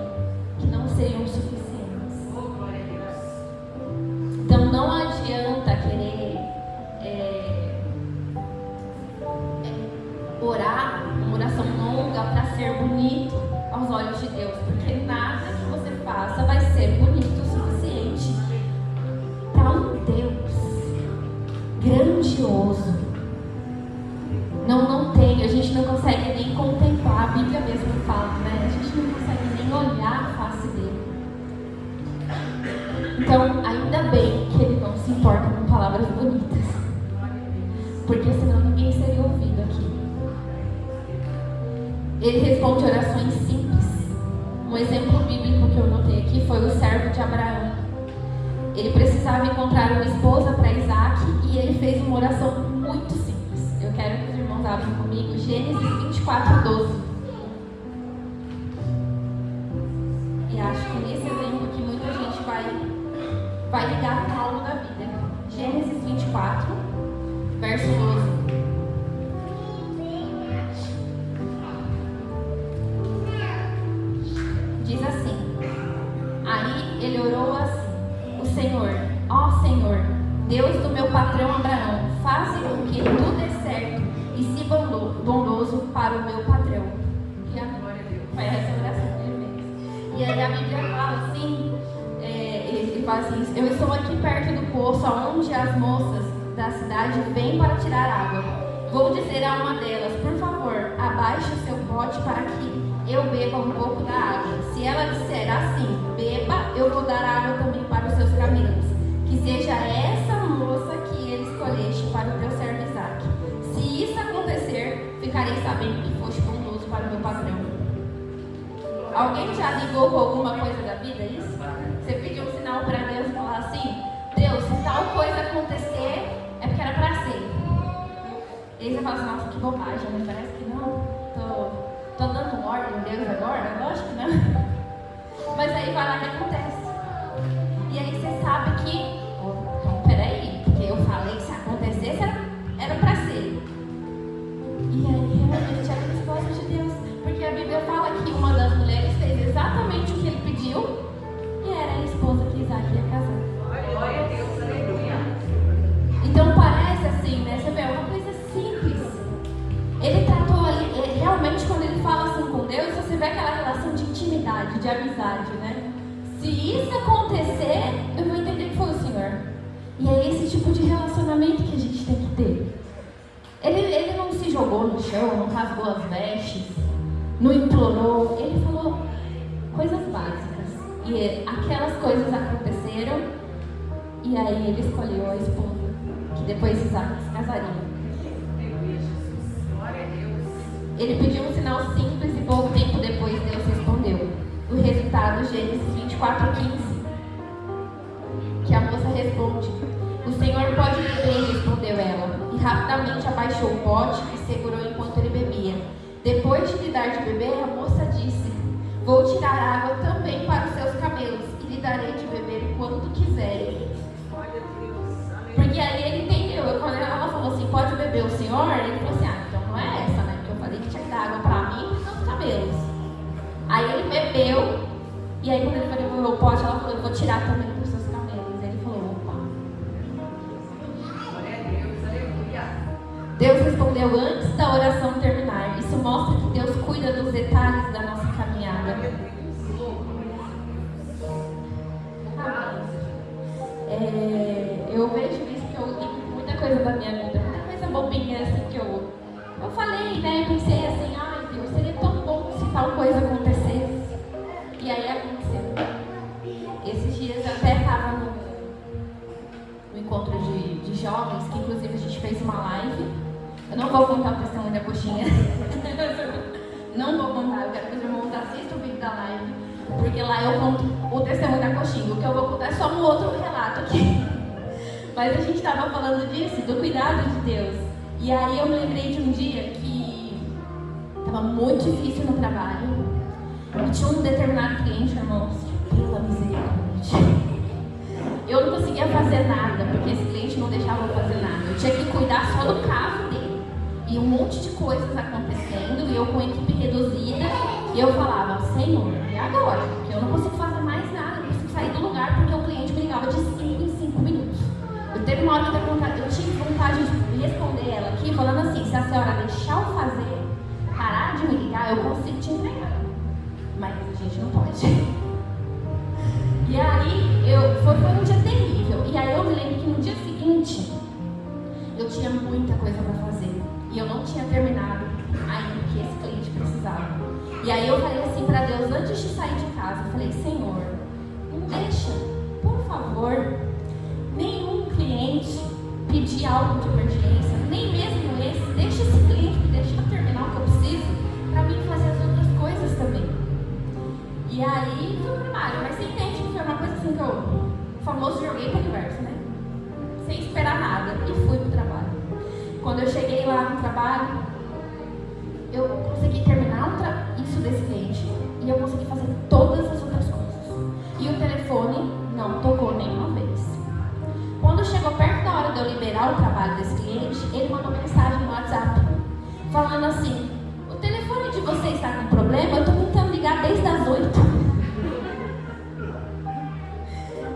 que não seriam suficientes. Então não adianta querer orar uma oração longa para ser bonito aos olhos de Deus, porque nada que você faça vai ser bonito o suficiente para um Deus grandioso. Não tem, a gente não consegue nem contemplar, a Bíblia mesmo fala, né? A gente não consegue nem olhar a face dele. Então, ainda bem que Ele não se importa com palavras bonitas, porque senão ninguém seria ouvido aqui. Ele responde orações simples. Um exemplo bíblico que eu notei aqui foi o servo de Abraão. Ele precisava encontrar uma esposa para Isaac e ele fez uma oração muito simples. Eu quero que os irmãos abram comigo Gênesis 24:12. E acho que nesse exemplo que muita gente vai ligar com algo da vida. Gênesis 24, verso 12. Diz assim: aí ele orou assim: o Senhor, ó Senhor, Deus do meu patrão Abraão, faça com que tudo dê certo e se bondoso para o meu patrão. E a glória a Deus. Foi essa oração que ele fez. E aí a Bíblia fala assim, ele fala assim: eu estou aqui perto do poço, onde as moças da cidade vêm para tirar água. Vou dizer a uma delas: por favor, abaixe o seu pote para que eu beba um pouco da água. Se ela disser assim, beba, eu vou dar água também para os seus camelos. Que seja essa moça que ele escolheste para o teu servo Isaac. Se isso acontecer, ficarei sabendo que foste bondoso para o meu patrão. Alguém já ligou com alguma coisa da vida isso? Você pediu um sinal para Deus e falar assim: Deus, se tal coisa acontecer, é porque era para ser. E aí você fala assim: nossa, que bobagem, né? Parece que não. Tô dando ordem a Deus agora? Lógico que não. Mas aí vai lá e acontece. E aí você sabe que, então peraí, porque eu falei que se acontecesse era pra ser. E aí realmente é a resposta de Deus. Porque a Bíblia fala que uma das mulheres fez exatamente o que ele pediu e era a esposa que Isaac ia casar. Glória a Deus, aleluia. Então parece assim, né? Você vê, é uma coisa simples. Ele tratou ali, realmente quando ele fala assim com Deus, você vê aquela relação de intimidade, de amizade, né? Se isso acontecer, eu vou entender que foi o Senhor. E é esse tipo de relacionamento que a gente tem que ter. Ele não se jogou no chão, não rasgou as vestes, não implorou. Ele falou coisas básicas. E aquelas coisas aconteceram, e aí ele escolheu a esposa, que depois Isaac se casaria. Ele pediu um sinal simples e pouco tempo depois Deus respondeu. O resultado, Gênesis 24:15. Que a moça responde: o Senhor pode beber, respondeu ela. E rapidamente abaixou o pote e segurou enquanto ele bebia. Depois de lhe dar de beber, a moça disse: vou tirar água também para os seus camelos e lhe darei de beber o quanto quiserem. Porque aí ele entendeu. Quando ela falou assim: pode beber o Senhor, ele falou assim: então não é essa, né? Porque eu falei que tinha que dar água para mim e para os meus camelos. Aí ele bebeu, e aí quando ele foi beber o pote, ela falou: eu vou tirar também para os seus camelos. Ele falou: opa. Deus respondeu antes da oração terminar. Isso mostra que Deus cuida dos detalhes da nossa caminhada. Eu vejo isso, que eu lembro muita coisa da minha vida, muita coisa bobinha assim que eu falei, né? Eu pensei assim, ai Deus, seria tão bom se tal coisa acontecesse. E aí aconteceu. Esses dias eu até estava no encontro de jovens, que inclusive a gente fez uma live. Eu não vou contar o testemunho da coxinha. Não vou contar, eu quero que os irmãos assistam o vídeo da live, porque lá eu conto o testemunho da coxinha. O que eu vou contar é só um outro relato aqui. Mas a gente estava falando disso, do cuidado de Deus. E aí eu me lembrei de um dia que estava muito difícil no trabalho. E tinha um determinado cliente, irmãos, pela misericórdia. Eu não conseguia fazer nada, porque esse cliente não deixava eu fazer nada. Eu tinha que cuidar só do carro dele. E um monte de coisas acontecendo, e eu com a equipe reduzida. E eu falava, Senhor, e agora? Porque eu não consigo fazer mais nada, eu não consigo sair do lugar, porque o cliente me ligava de 5 em 5 minutos. Eu teve uma hora que eu tive vontade de responder ela aqui, falando assim, se a senhora deixar eu fazer, parar de me ligar, eu consigo te entregar. Mas a gente não pode. E aí, foi um dia terrível. E aí eu me lembro que no dia seguinte, eu tinha muita coisa para fazer. E eu não tinha terminado ainda o que esse cliente precisava. E aí eu falei assim para Deus, antes de sair de casa, eu falei, Senhor, não deixa, por favor, nenhum cliente pedir algo de emergência, nem mesmo esse, deixa esse cliente me deixar terminar o que eu preciso, para mim fazer as outras coisas também. E aí, foi pro trabalho, mas você entende que foi uma coisa assim que eu, o famoso joguei pro universo, né? Sem esperar nada, e fui pro trabalho. Quando eu cheguei lá no trabalho, eu consegui terminar isso desse cliente e eu consegui fazer todas as outras coisas. E o telefone não tocou nenhuma vez. Quando chegou perto da hora de eu liberar o trabalho desse cliente, ele mandou mensagem no WhatsApp, falando assim, o telefone de vocês está com problema? Eu estou tentando ligar desde as 8.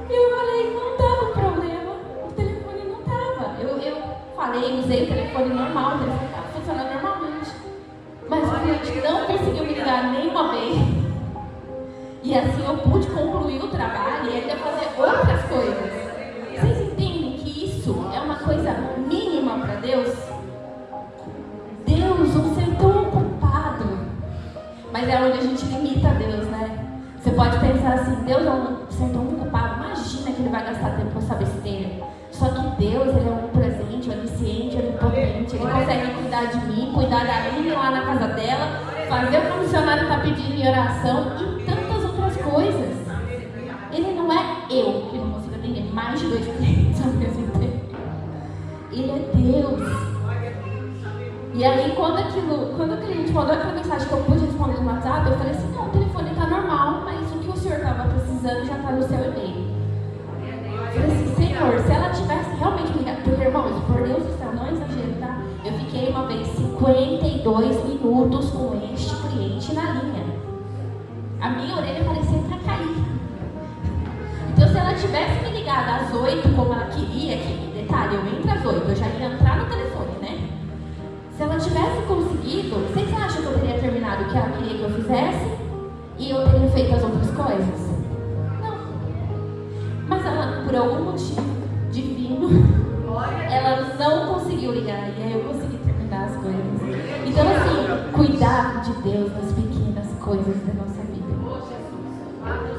Eu falei, não está com problema, o telefone não estava. Eu falei, usei o telefone normal, o telefone estava funcionando normalmente. Mas o cliente não conseguiu me ligar nenhuma vez. E assim eu pude concluir o trabalho e ainda fazer outras coisas. Vocês entendem que isso é uma coisa mínima para Deus? Deus, um ser tão ocupado. Mas é onde a gente limita Deus, né? Você pode pensar assim, Deus é um ser tão ocupado. Imagina que ele vai gastar tempo com essa besteira. Só que Deus, ele é onipresente, onisciente, onipotente. Ele consegue cuidar de mim, cuidar da Aline lá na casa dela, fazer o que o missionário está pedindo em oração e tantas outras coisas. Ele não é eu que não consigo atender mais de 2 clientes ao mesmo tempo. Ele é Deus. E aí, quando o cliente mandou aquela mensagem que eu pude responder no WhatsApp, eu falei assim, não, o telefone está normal, mas o que o senhor estava precisando já está no seu e-mail. Eu falei assim, Senhor, se ela tivesse realmente me ligado, porque irmãos, por Deus do céu, não é exagero, tá? Eu fiquei uma vez 52 minutos com este cliente na linha. A minha orelha parecia para cair. Então, se ela tivesse me ligado às 8, como ela queria, que detalhe, eu entro às 8, eu já ia entrar no telefone, né? Se ela tivesse conseguido, vocês acham que eu teria terminado o que ela queria que eu fizesse? E eu teria feito as outras coisas? Mas ela, por algum motivo divino, ela não conseguiu ligar. E aí eu consegui terminar as coisas. Então assim, cuidar de Deus nas pequenas coisas da nossa vida.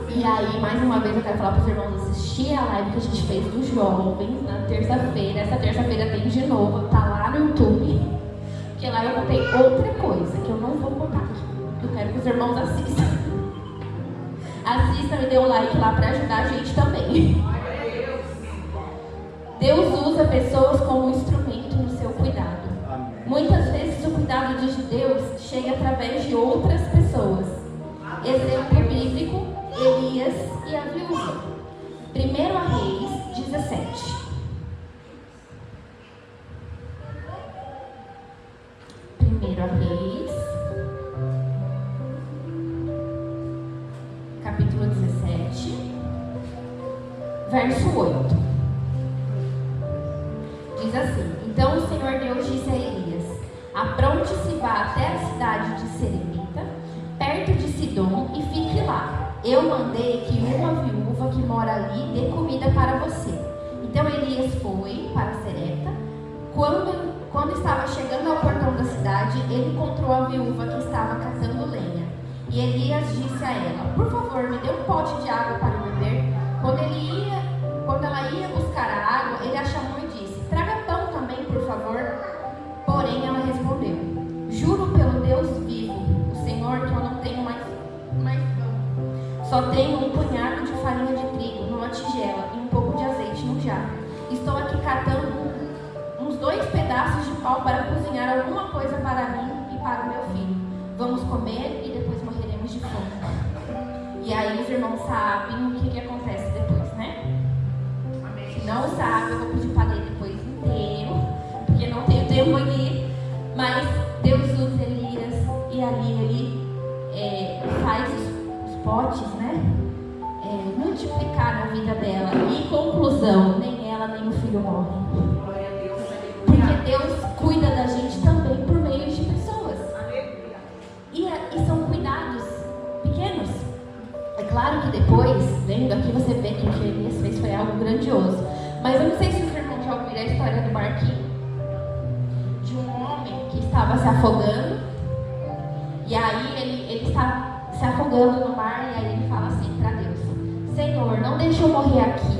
E aí, mais uma vez, eu quero falar para os irmãos assistir a live que a gente fez dos jovens na terça-feira. Essa terça-feira tem de novo, tá lá no YouTube. Porque lá eu contei outra coisa que eu não vou contar aqui. Eu quero que os irmãos assistam. Assista e dê um like lá para ajudar a gente também. Deus usa pessoas como instrumento no seu cuidado. Muitas vezes o cuidado de Deus chega através de outras pessoas. Exemplo bíblico, Elias e a viúva. 1 Reis 17. 1 Reis, capítulo 17, verso 8. diz assim: Então o Senhor Deus disse a Elias: Apronte-se, vá até a cidade de Serepta, perto de Sidom, e fique lá. Eu mandei que uma viúva que mora ali dê comida para você. Então Elias foi para Serepta. Quando estava chegando ao portão da cidade, ele encontrou a viúva que estava catando lenha. E Elias disse a ela: Por favor, me dê um pote de água para beber. Quando ela ia buscar a água, ele a chamou e disse: Traga pão também, por favor. Porém, ela respondeu: Juro pelo Deus vivo, o Senhor, que eu não tenho mais pão. Só tenho um punhado de farinha de trigo numa tigela e um pouco de azeite no jarro. Estou aqui catando uns 2 pedaços de pau para cozinhar alguma coisa para mim e para o meu filho. Vamos comer e depois morreremos de fome. E aí os irmãos sabem o que acontece depois, né? Se não sabe, eu vou pedir para ler depois inteiro, porque não tenho tempo aqui. Mas Deus usa Elias e ali ele faz os potes, né? Multiplicar na vida dela. E conclusão, nem ela nem o filho morrem. Porque Deus cuida da gente também por meio de pessoas. E são cuidados pequenos. É claro que depois, vendo aqui, você vê que o que Elias fez foi algo grandioso. Mas eu não sei se os irmãos já ouviram a história do barquinho. De um homem que estava se afogando. E aí ele está se afogando no mar. E aí ele fala assim para Deus: Senhor, não deixe eu morrer aqui.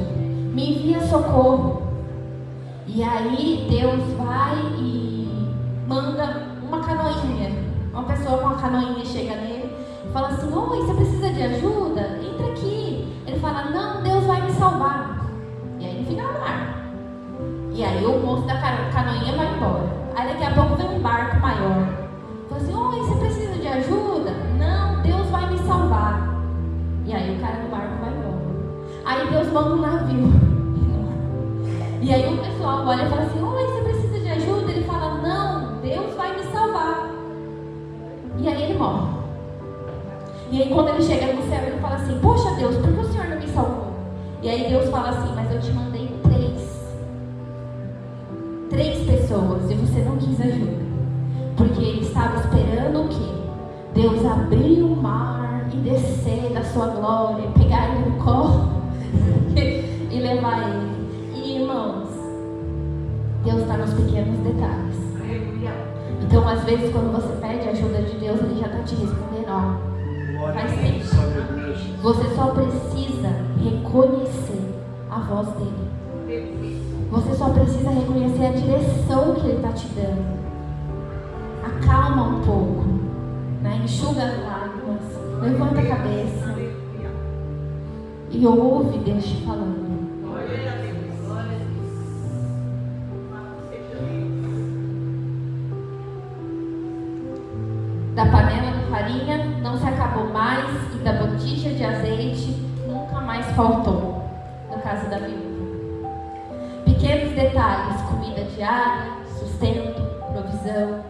Me envia socorro. E aí Deus vai e manda uma canoinha. Uma pessoa com uma canoinha chega nele e fala assim: Oi, você precisa de ajuda? Entra aqui. Ele fala: Não, Deus vai me salvar. E aí ele fica no mar. E aí o moço da canoinha vai embora. Aí daqui a pouco vem um barco maior. Fala assim: Oi, você precisa de ajuda? Não, Deus vai me salvar. E aí o cara do barco vai embora. Aí Deus manda um navio. E aí o pessoal olha e fala assim: Oi, você precisa de ajuda? Ele fala: Não, Deus vai me salvar. E aí ele morre. E aí quando ele chega no céu, ele fala assim: Poxa Deus, por que o Senhor não me salvou? E aí Deus fala assim: Mas eu te mandei 3 pessoas e você não quis ajuda. Porque ele estava esperando o quê? Deus abrir o mar e descer da sua glória, pegar ele no colo e levar ele. E irmãos, Deus está nos pequenos detalhes. Então às vezes quando você pede a ajuda de Deus, Ele já está te respondendo: Ó, faz tempo. Você só precisa reconhecer a voz dele. Você só precisa reconhecer a direção que Ele está te dando. Acalma um pouco, né? Enxuga as lágrimas, levanta a cabeça e ouve Deus te falando. Da panela de farinha não se acabou mais, e da botija de azeite nunca mais faltou, no caso da viúva. Pequenos detalhes: comida diária, sustento, provisão.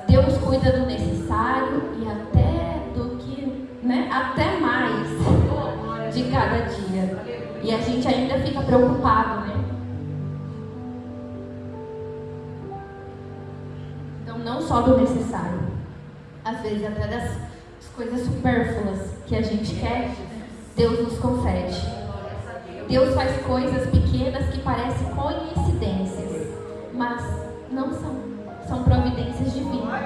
Deus cuida do necessário e até do que, né, até mais de cada dia. E a gente ainda fica preocupado, né? Então não só do necessário, às vezes até das coisas supérfluas que a gente quer, Deus nos concede. Deus faz coisas pequenas que parecem coincidências, mas não são. São providências divinas.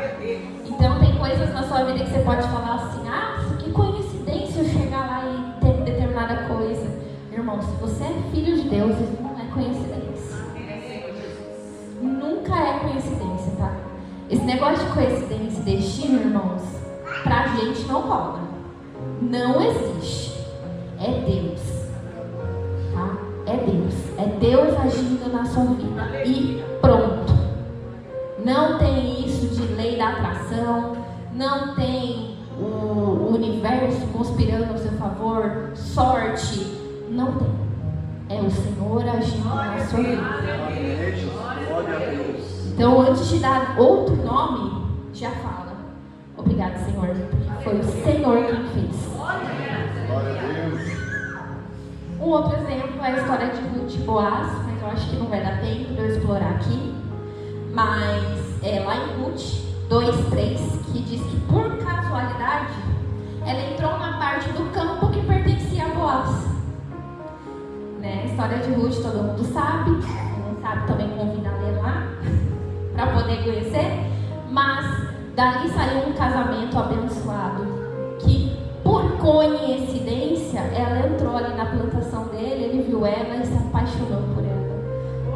Então tem coisas na sua vida que você pode falar assim: Ah, que coincidência eu chegar lá e ter determinada coisa. Irmão, se você é filho de Deus, isso não é coincidência. Nunca é coincidência, tá? Esse negócio de coincidência e destino, irmãos, pra gente não rola. Não existe. É Deus. Tá? É Deus. É Deus agindo na sua vida. E pronto. Não tem isso de lei da atração. Não tem o universo conspirando ao seu favor. Sorte. Não tem. É o Senhor agindo na sua vida. Glória a Deus. Então, antes de dar outro nome, já fala: Obrigado, Senhor, porque foi o Senhor quem fez. Glória a Deus. Um outro exemplo é a história de Ruth e Boaz, mas eu acho que não vai dar tempo de eu explorar aqui. Mas lá em Ruth 2:3, que diz que por casualidade ela entrou na parte do campo que pertencia a Boaz. Né? A história de Ruth todo mundo sabe, quem não sabe também convida a ler lá para poder conhecer. Mas dali saiu um casamento abençoado que, por coincidência, ela entrou ali na plantação dele, ele viu ela e se apaixonou por ela.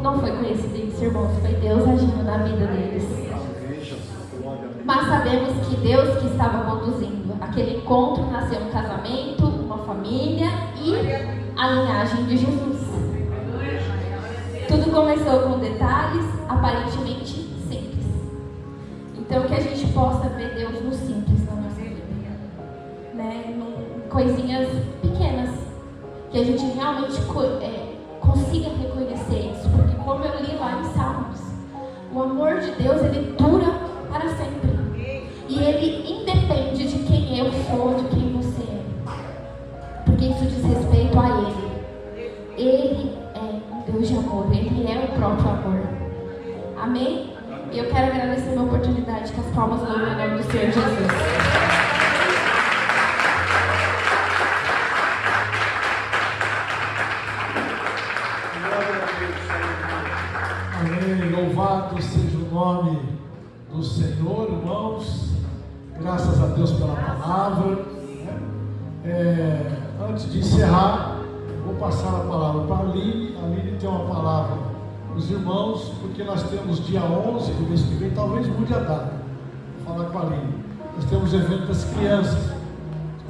Não foi coincidência, irmãos, foi Deus agindo na vida deles. Mas sabemos que Deus que estava conduzindo. Aquele encontro nasceu um casamento, uma família e a linhagem de Jesus. Tudo começou com detalhes aparentemente simples. Então que a gente possa ver Deus no simples na nossa vida, né? Em coisinhas pequenas, que a gente realmente consiga reconhecer isso, porque como eu li lá em Salmos, o amor de Deus, ele dura para sempre, e ele independe de quem eu sou, de quem você é, porque isso diz respeito a ele. Ele é um Deus de amor, ele é o próprio amor. Amém? E eu quero agradecer a oportunidade, que as palmas louvem o nome do Senhor Jesus. Amém. Louvado seja o nome do Senhor, irmãos. Graças a Deus pela palavra. Antes de encerrar, vou passar a palavra para a Aline. A Aline tem uma palavra para os irmãos, porque nós temos dia 11 do mês que vem, talvez mude a data. Vou falar com a Aline. Nós temos o evento das crianças.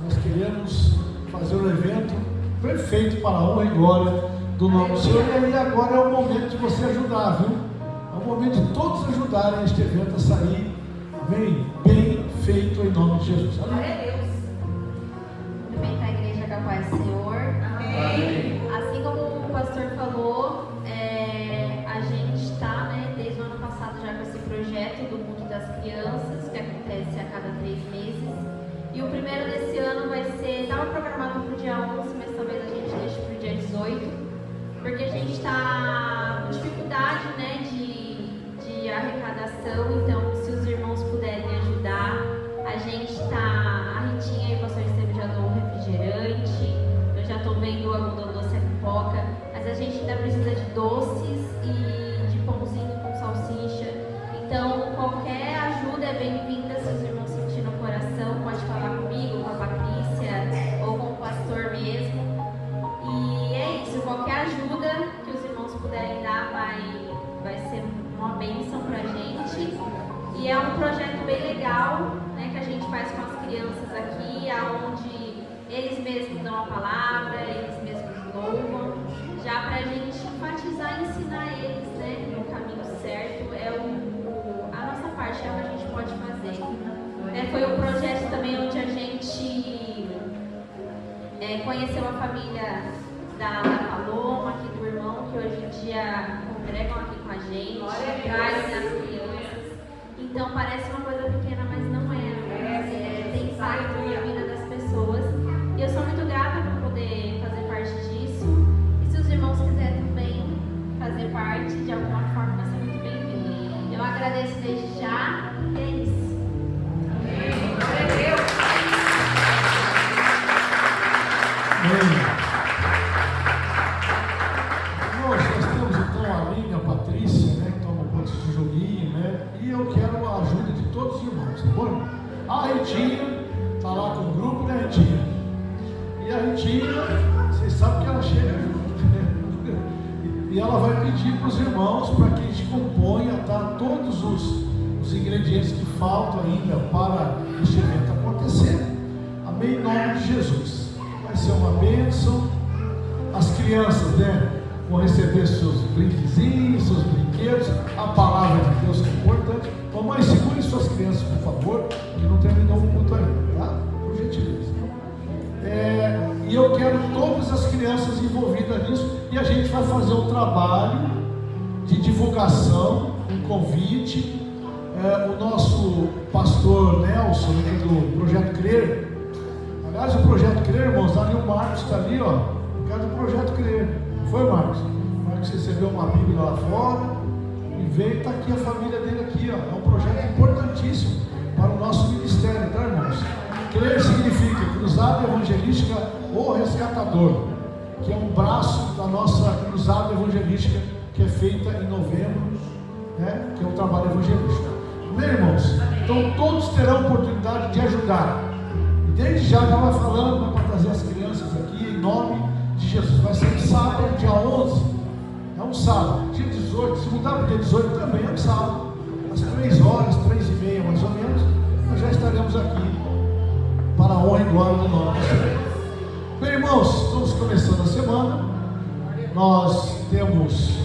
Nós queremos fazer um evento perfeito para a honra e glória do nome do Senhor. E aí agora é o momento de você ajudar, viu? É o momento de todos ajudarem este evento a sair bem feito em nome de Jesus. Glória a Deus. Também a igreja capaz do Senhor. Amém. Assim como o pastor falou, a gente está, desde o ano passado já com esse projeto do culto das crianças, que acontece a cada 3 meses. E o primeiro desse ano vai ser, estava programado para o dia 11, mas talvez a gente deixe para o dia 18, porque a gente está com dificuldade, de arrecadação. Então, se os irmãos puderem ajudar, a gente está, a Ritinha e o pastor Estevam já deu um refrigerante, eu já estou vendo o algodão doce e pipoca, mas a gente ainda precisa de doces e de pãozinho com salsicha. Então, qualquer ajuda é bem-vinda. Se os irmãos sentirem no coração, pode falar comigo, com a Patrícia ou com o pastor mesmo. E é isso, qualquer ajuda que os irmãos puderem dar vai ser uma bênção pra gente. E é um projeto bem legal, que a gente faz com as crianças aqui, onde eles mesmos dão a palavra, eles mesmos louvam, já pra gente enfatizar e ensinar eles, no caminho certo. A nossa parte é o que a gente pode fazer. Foi um projeto também onde a gente conheceu a família da Paloma, aqui do irmão, que hoje em dia congregam aqui com a gente, trazem as crianças. Então parece uma coisa pequena, mas não é. Tem impacto na vida das pessoas. E eu sou muito grata por poder fazer parte disso. E se os irmãos quiserem também fazer parte de alguma forma, vai ser muito bem-vindo. Eu agradeço desde já. E é isso. Amém. Glória a Deus. Amém. Nós temos então a Aline, a Patrícia, que toma conta do joguinho, e eu quero a ajuda de todos os irmãos, tá bom? A Ritinha está lá com o grupo, né, Ritinha? E a Ritinha, vocês sabem que ela chega junto, e ela vai pedir para os irmãos para que a gente componha, todos os ingredientes que faltam ainda para este evento acontecer. Amém? Em nome de Jesus. Vai ser uma bênção. As crianças, vão receber seus brinquezinhos, seus brinquedos, a palavra de Deus que é importante. Mamãe, segure suas crianças, por favor, que não terminou o culto ainda, tá? Por gentileza. E eu quero todas as crianças envolvidas nisso, e a gente vai fazer um trabalho de divulgação, um convite. O nosso pastor Nelson, do Projeto Crer. Aliás, o Projeto Crer, irmãos, ali o Marcos está ali, ó, por causa do Projeto Crer. Foi, Marcos? O Marcos recebeu uma Bíblia lá fora e veio e está aqui a família dele aqui, ó. É um projeto importantíssimo para o nosso ministério, tá, irmãos? CRER significa Cruzada Evangelística O Resgatador, que é um braço da nossa Cruzada Evangelística, que é feita em novembro, né? Que é um trabalho evangelístico. Amém, irmãos? Então todos terão oportunidade de ajudar. E desde já vai falando, né, para trazer as crianças aqui, em nome de Jesus. Vai ser sábado, dia 11. É um sábado. Dia 18, se mudar para o dia 18 também é um sábado. Às 3 horas, 3h30 mais ou menos, nós já estaremos aqui para a honra e glória do nome do Senhor. Bem, irmãos, estamos começando a semana. Nós temos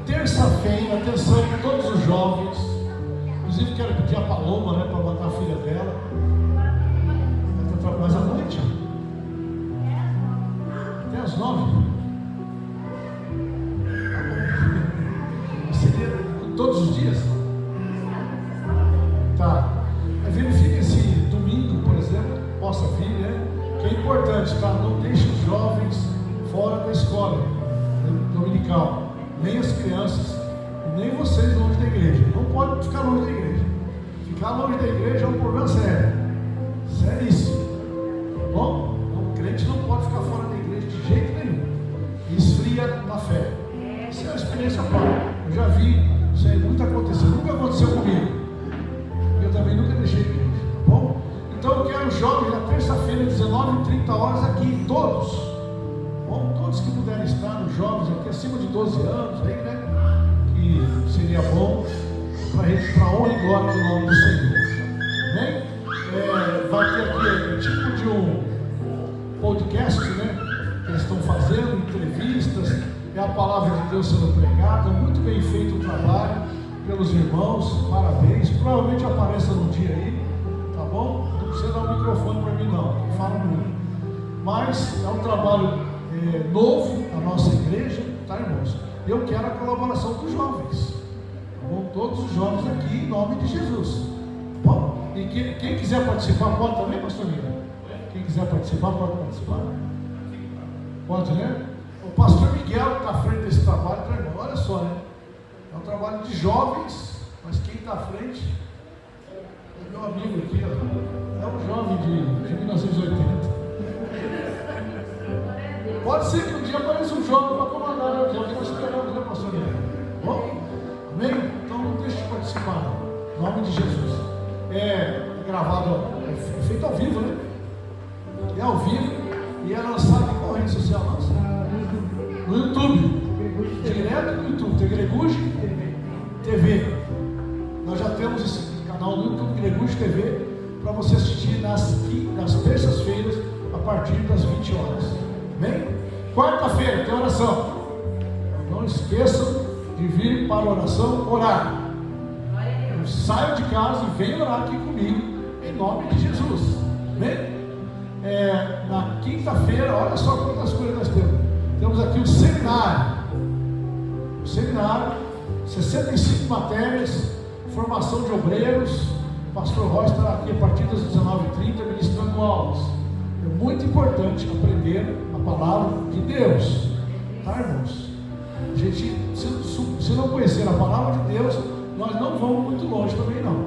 terça-feira, atenção para todos os jovens. Inclusive quero pedir a Paloma, né, para matar a filha dela. Mais à noite. Até às 9. Seria todos os dias? Tá. Verifique esse domingo, por exemplo, possa vir, né? Que é importante, tá? Não deixe os jovens fora da escola, né, dominical. Nem as crianças, nem vocês longe da igreja. Não pode ficar longe da igreja. Ficar longe da igreja é um problema sério. Seríssimo. Bom, o crente não pode ficar fora da igreja de jeito nenhum. Esfria na fé. Isso é uma experiência própria. Eu já vi isso aí muito acontecer. Nunca aconteceu comigo. Eu também nunca deixei a igreja. Tá bom? Então eu quero os jovens na terça-feira, 19h30 aqui, todos. Bom, todos que puderem estar, os jovens aqui acima de 12 anos, aí, né? Que seria bom para a honra e glória do nome do Senhor. Amém? Vai ter aqui tipo de um podcast, né? Que eles estão fazendo, entrevistas, é a palavra de Deus sendo pregada, muito bem feito o trabalho pelos irmãos, parabéns. Provavelmente apareça no dia aí, tá bom? Não precisa dar um microfone para mim não, fala muito. Mas é um trabalho novo da nossa igreja, tá, irmãos? Eu quero a colaboração dos jovens, tá bom? Todos os jovens aqui, em nome de Jesus. Bom, e quem quiser participar pode também, pastor Miguel? Quem quiser participar pode participar? Pode, né? O pastor Miguel está à frente desse trabalho, tá, irmão? Olha só, né? É um trabalho de jovens, mas quem está à frente é meu amigo aqui, ó. É um jovem de 1980. Pode ser que um dia apareça um jovem para comandar, né? Que nós esperamos, né, pastor Miguel? Bom, amém? Então não deixe de participar, em nome de Jesus. É gravado, é feito ao vivo, né? É ao vivo e é lançado em qual rede social? No YouTube, direto no YouTube, tem Greguge TV. Nós já temos esse canal no YouTube, Greguge TV, para você assistir nas terças-feiras, a partir das 20 horas. Bem? Quarta-feira tem oração. Não esqueçam de vir para a oração orar. Saiam de casa e venham orar aqui comigo, em nome de Jesus. Bem? Na quinta-feira, olha só quantas coisas nós temos. Temos aqui o seminário. O seminário, 65 matérias, formação de obreiros. O pastor Roy estará aqui a partir das 19h30 ministrando aulas. É muito importante aprender a palavra de Deus. Tá, irmãos? A gente, se não conhecer a palavra de Deus, nós não vamos muito longe também não.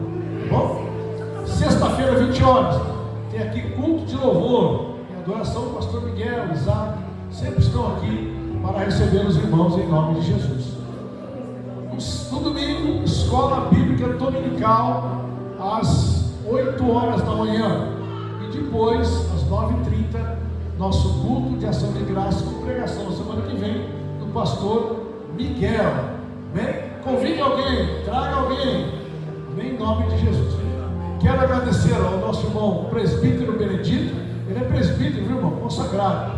Tá bom? Sexta-feira, 20 horas, tem aqui culto de louvor e adoração do pastor Miguel, Isaac, sempre estão aqui para receber os irmãos em nome de Jesus. No domingo, escola bíblica dominical, às 8 horas da manhã. E depois, às 9h30, nosso culto de ação de graça com pregação, semana que vem, do pastor Miguel. Bem? Convide alguém, traga alguém, em nome de Jesus. Quero agradecer ao nosso irmão presbítero Benedito. Ele é presbítero, viu, irmão? Consagrado.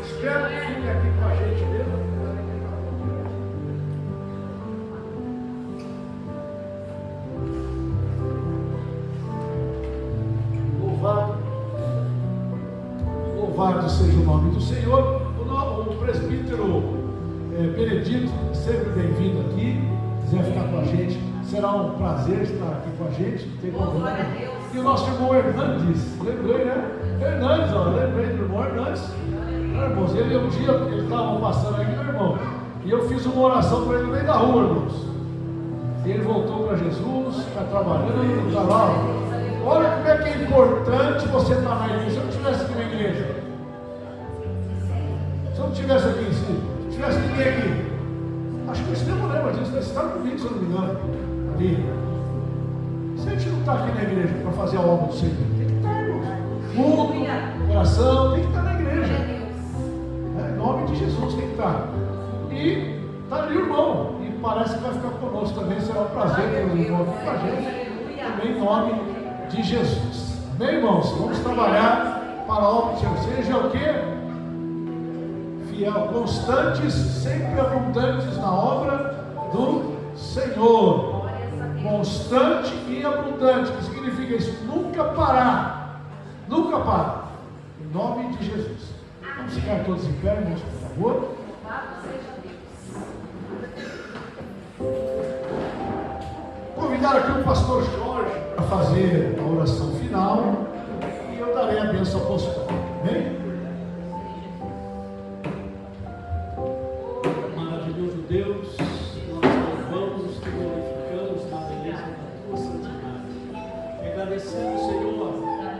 Espero que fique aqui com a gente mesmo. Louvado seja o nome do Senhor. O presbítero Benedito, sempre bem-vindo aqui. Se quiser ficar com a gente, será um prazer estar aqui com a gente. Não tem problema. E o nosso irmão Hernandes, lembrei, né? Hernandes, ó, lembrei do irmão Hernandes. Irmãos, ele um dia, ele estava passando aqui, meu irmão, e eu fiz uma oração para ele no meio da rua, irmãos. Ele voltou para Jesus, está trabalhando, está lá. Olha como é que é importante você estar na igreja. Se eu não estivesse aqui na igreja, se eu não estivesse aqui, se não tivesse ninguém aqui, acho que o Estevão lembra disso, você está comigo, se eu não me engano, ali. Se a gente não está aqui na igreja para fazer a obra do Senhor, tem que estar, irmãos. Culto, oração, tem que estar na igreja. Em nome de Jesus tem que estar. E está ali o irmão, e parece que vai ficar conosco também, será um prazer ter o irmão aqui com a gente, também em nome de Jesus. Amém, irmãos? Vamos trabalhar para a obra do Senhor. Seja o quê? Fiel, constantes, sempre abundantes na obra do Senhor. Constante e abundante. O que significa isso? Nunca parar. Nunca parar. Em nome de Jesus. Vamos ficar todos em pé, irmãos, por favor. Convidar aqui o pastor Jorge para fazer a oração final e eu darei a bênção apostólica. Amém? Maravilhoso Deus, nós louvamos, te glorificamos na beleza da tua santidade. Agradecemos, Senhor,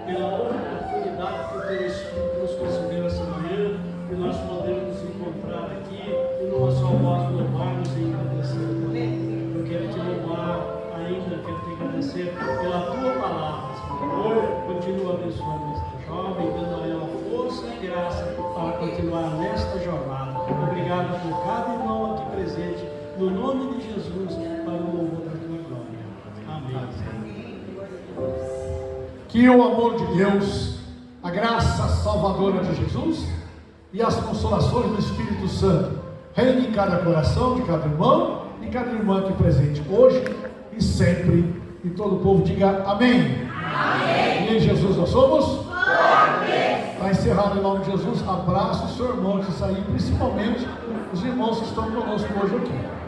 pela oportunidade que o teu Espírito nos concedeu essa manhã, que nós podemos nos encontrar aqui e numa só voz louvarmos e agradecer. Eu quero te louvar ainda, quero te agradecer pela tua palavra, Senhor. Continua abençoando esta jovem, dando a ela força e graça para continuar nesta jornada. Obrigado por cada irmão aqui presente, no nome de Jesus, para o louvor da tua glória. Amém. Que o amor de Deus, a graça salvadora de Jesus e as consolações do Espírito Santo reine em cada coração de cada irmão e cada irmã aqui presente, hoje e sempre. E todo o povo diga amém. Amém. E em Jesus nós somos? Amém. Está encerrado em nome de Jesus. Abraço o seu irmão que sair, principalmente os irmãos que estão conosco hoje aqui.